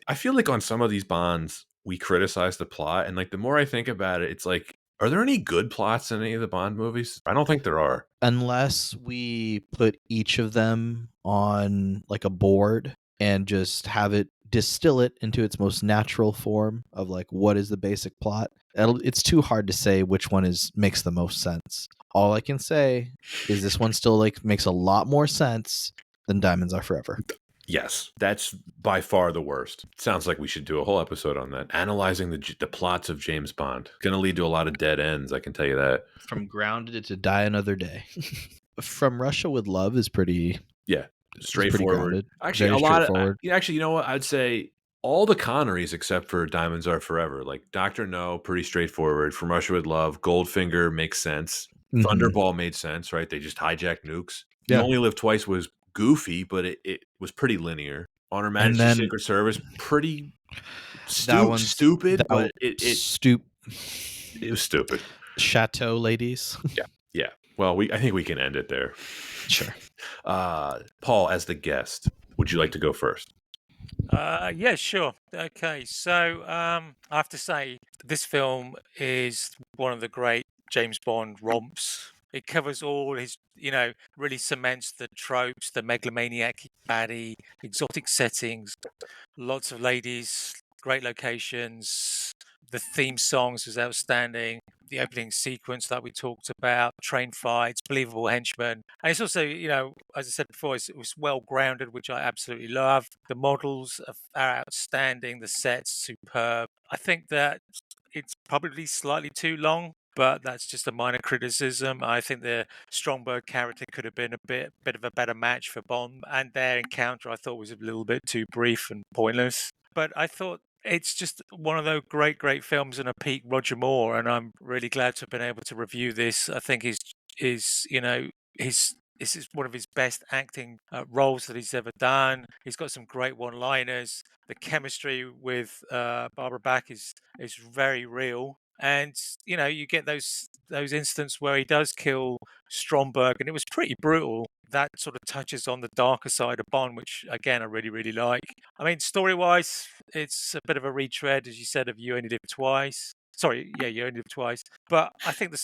Speaker 1: I feel like on some of these Bonds, we criticize the plot, and like the more I think about it, it's like, are there any good plots in any of the Bond movies? I don't think there are.
Speaker 2: Unless we put each of them on like a board and just have it distill it into its most natural form of like what is the basic plot. It's too hard to say which one makes the most sense. All I can say is this one still like makes a lot more sense than Diamonds Are Forever.
Speaker 1: Yes, that's by far the worst. Sounds like we should do a whole episode on that. Analyzing the plots of James Bond. Going to lead to a lot of dead ends, I can tell you that.
Speaker 2: From Grounded to Die Another Day. From Russia with Love is pretty...
Speaker 1: Yeah, straightforward. Actually,
Speaker 2: very straightforward.
Speaker 1: Actually, you know what? I'd say all the Connerys except for Diamonds Are Forever. Like Dr. No, pretty straightforward. From Russia with Love, Goldfinger makes sense.
Speaker 2: Mhm.
Speaker 1: Thunderball made sense, right? They just hijacked nukes.
Speaker 2: Yeah.
Speaker 1: You Only Live Twice was goofy, but it was pretty linear. Honor
Speaker 2: And
Speaker 1: Majesty's
Speaker 2: then-
Speaker 1: Secret Service, pretty
Speaker 2: That one's
Speaker 1: stupid,
Speaker 2: that
Speaker 1: but it was stupid.
Speaker 2: Chateau Ladies.
Speaker 1: Yeah. Well, I think we can end it there.
Speaker 2: Sure.
Speaker 1: Paul, as the guest, would you like to go first?
Speaker 3: Yeah, sure. Okay, so I have to say, this film is one of the great James Bond romps. It covers all his, really cements the tropes, the megalomaniac baddie, exotic settings, lots of ladies, great locations. The theme songs was outstanding. The opening sequence that we talked about, train fights, believable henchmen. And it's also, as I said before, it was well grounded, which I absolutely love. The models are outstanding. The sets, superb. I think that it's probably slightly too long, but that's just a minor criticism. I think the Stromberg character could have been a bit of a better match for Bond, and their encounter I thought was a little bit too brief and pointless. But I thought it's just one of those great films and a peak Roger Moore, and I'm really glad to have been able to review this. I think this is one of his best acting roles that he's ever done. He's got some great one-liners. The chemistry with Barbara Bach is very real. And you get those instances where he does kill Stromberg, and it was pretty brutal. That sort of touches on the darker side of Bond, which again I really like. I mean, story-wise, it's a bit of a retread, as you said, of You Only Live Twice. Sorry, yeah, You Only Live Twice. But I think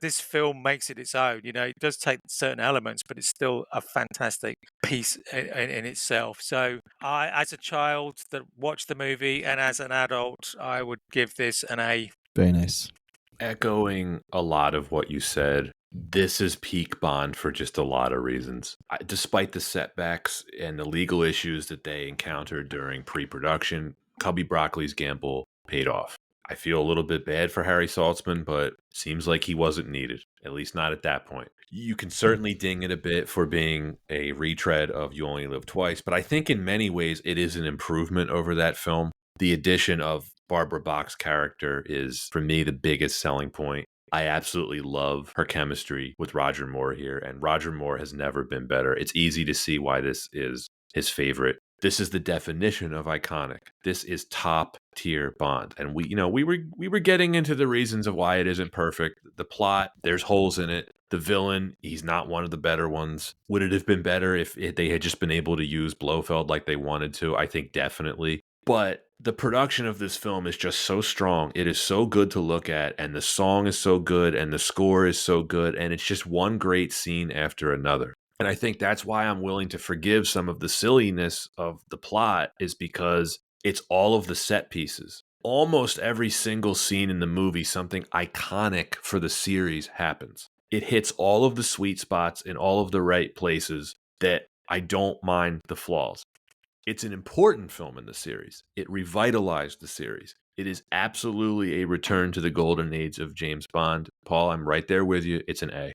Speaker 3: this film makes it its own. It does take certain elements, but it's still a fantastic piece in itself. So I, as a child that watched the movie, and as an adult, I would give this an A.
Speaker 2: Very nice.
Speaker 1: Echoing a lot of what you said, this is peak Bond for just a lot of reasons. Despite the setbacks and the legal issues that they encountered during pre-production, Cubby Broccoli's gamble paid off. I feel a little bit bad for Harry Saltzman, but seems like he wasn't needed, at least not at that point. You can certainly ding it a bit for being a retread of You Only Live Twice, but I think in many ways it is an improvement over that film. The addition of Barbara Bach's character is, for me, the biggest selling point. I absolutely love her chemistry with Roger Moore here, and Roger Moore has never been better. It's easy to see why this is his favorite. This is the definition of iconic. This is top tier Bond. And we were getting into the reasons of why it isn't perfect. The plot, there's holes in it. The villain, he's not one of the better ones. Would it have been better if they had just been able to use Blofeld like they wanted to? I think definitely. But the production of this film is just so strong. It is so good to look at, and the song is so good, and the score is so good, and it's just one great scene after another. And I think that's why I'm willing to forgive some of the silliness of the plot, is because it's all of the set pieces. Almost every single scene in the movie, something iconic for the series happens. It hits all of the sweet spots in all of the right places that I don't mind the flaws. It's an important film in the series. It revitalized the series. It is absolutely a return to the golden age of James Bond. Paul, I'm right there with you. It's an A.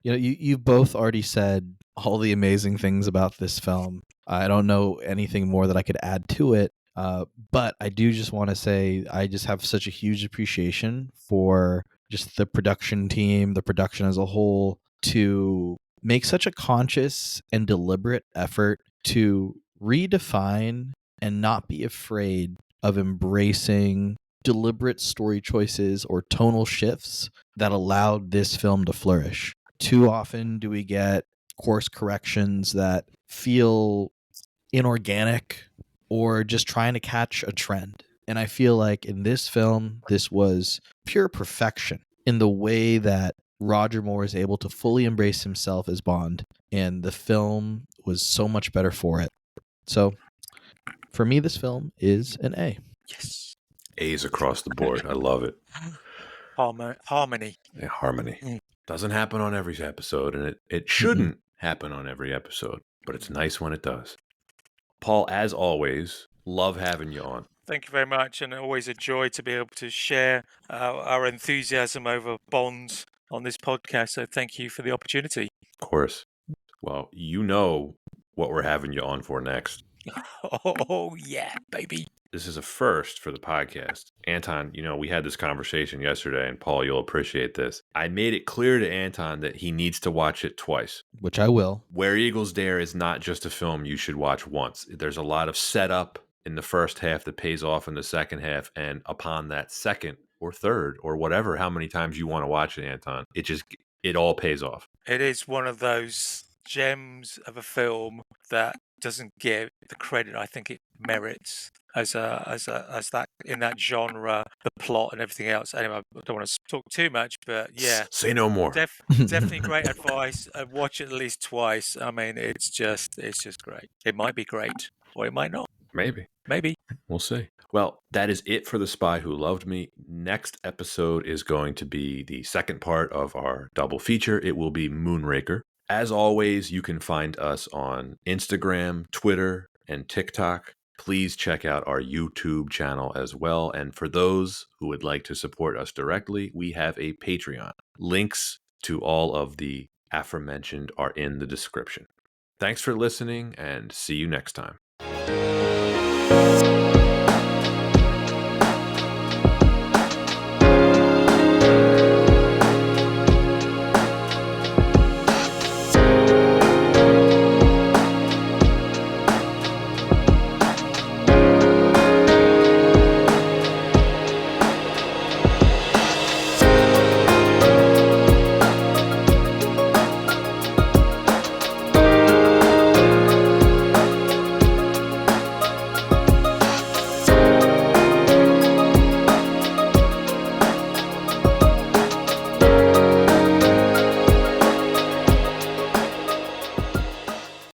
Speaker 2: You've both already said all the amazing things about this film. I don't know anything more that I could add to it, but I do just want to say I just have such a huge appreciation for just the production team, the production as a whole, to make such a conscious and deliberate effort to redefine and not be afraid of embracing deliberate story choices or tonal shifts that allowed this film to flourish. Too often do we get course corrections that feel inorganic or just trying to catch a trend. And I feel like in this film, this was pure perfection in the way that Roger Moore is able to fully embrace himself as Bond, and the film was so much better for it. So, for me, this film is an A.
Speaker 3: Yes.
Speaker 1: A's across the board. I love it.
Speaker 3: Harmony.
Speaker 1: Yeah, harmony.
Speaker 3: Mm.
Speaker 1: Doesn't happen on every episode, and it shouldn't happen on every episode, but it's nice when it does. Paul, as always, love having you on.
Speaker 3: Thank you very much, and always a joy to be able to share our enthusiasm over Bond on this podcast. So thank you for the opportunity.
Speaker 1: Of course. Well, you know what we're having you on for next.
Speaker 3: Oh, yeah, baby.
Speaker 1: This is a first for the podcast. Anton, we had this conversation yesterday, and Paul, you'll appreciate this. I made it clear to Anton that he needs to watch it twice.
Speaker 2: Which I will.
Speaker 1: Where Eagles Dare is not just a film you should watch once. There's a lot of setup in the first half that pays off in the second half, and upon that second or third or whatever, how many times you want to watch it, Anton, it all pays off.
Speaker 3: It is one of those gems of a film that doesn't get the credit I think it merits as that in that genre, the plot and everything else. Anyway, I don't want to talk too much, but yeah,
Speaker 1: Say no more.
Speaker 3: definitely great advice. Watch it at least twice. I mean, it's just great. It might be great, or it might not.
Speaker 1: Maybe. We'll see. Well, that is it for The Spy Who Loved Me. Next episode is going to be the second part of our double feature. It will be Moonraker. As always, you can find us on Instagram, Twitter, and TikTok. Please check out our YouTube channel as well. And for those who would like to support us directly, we have a Patreon. Links to all of the aforementioned are in the description. Thanks for listening, and see you next time.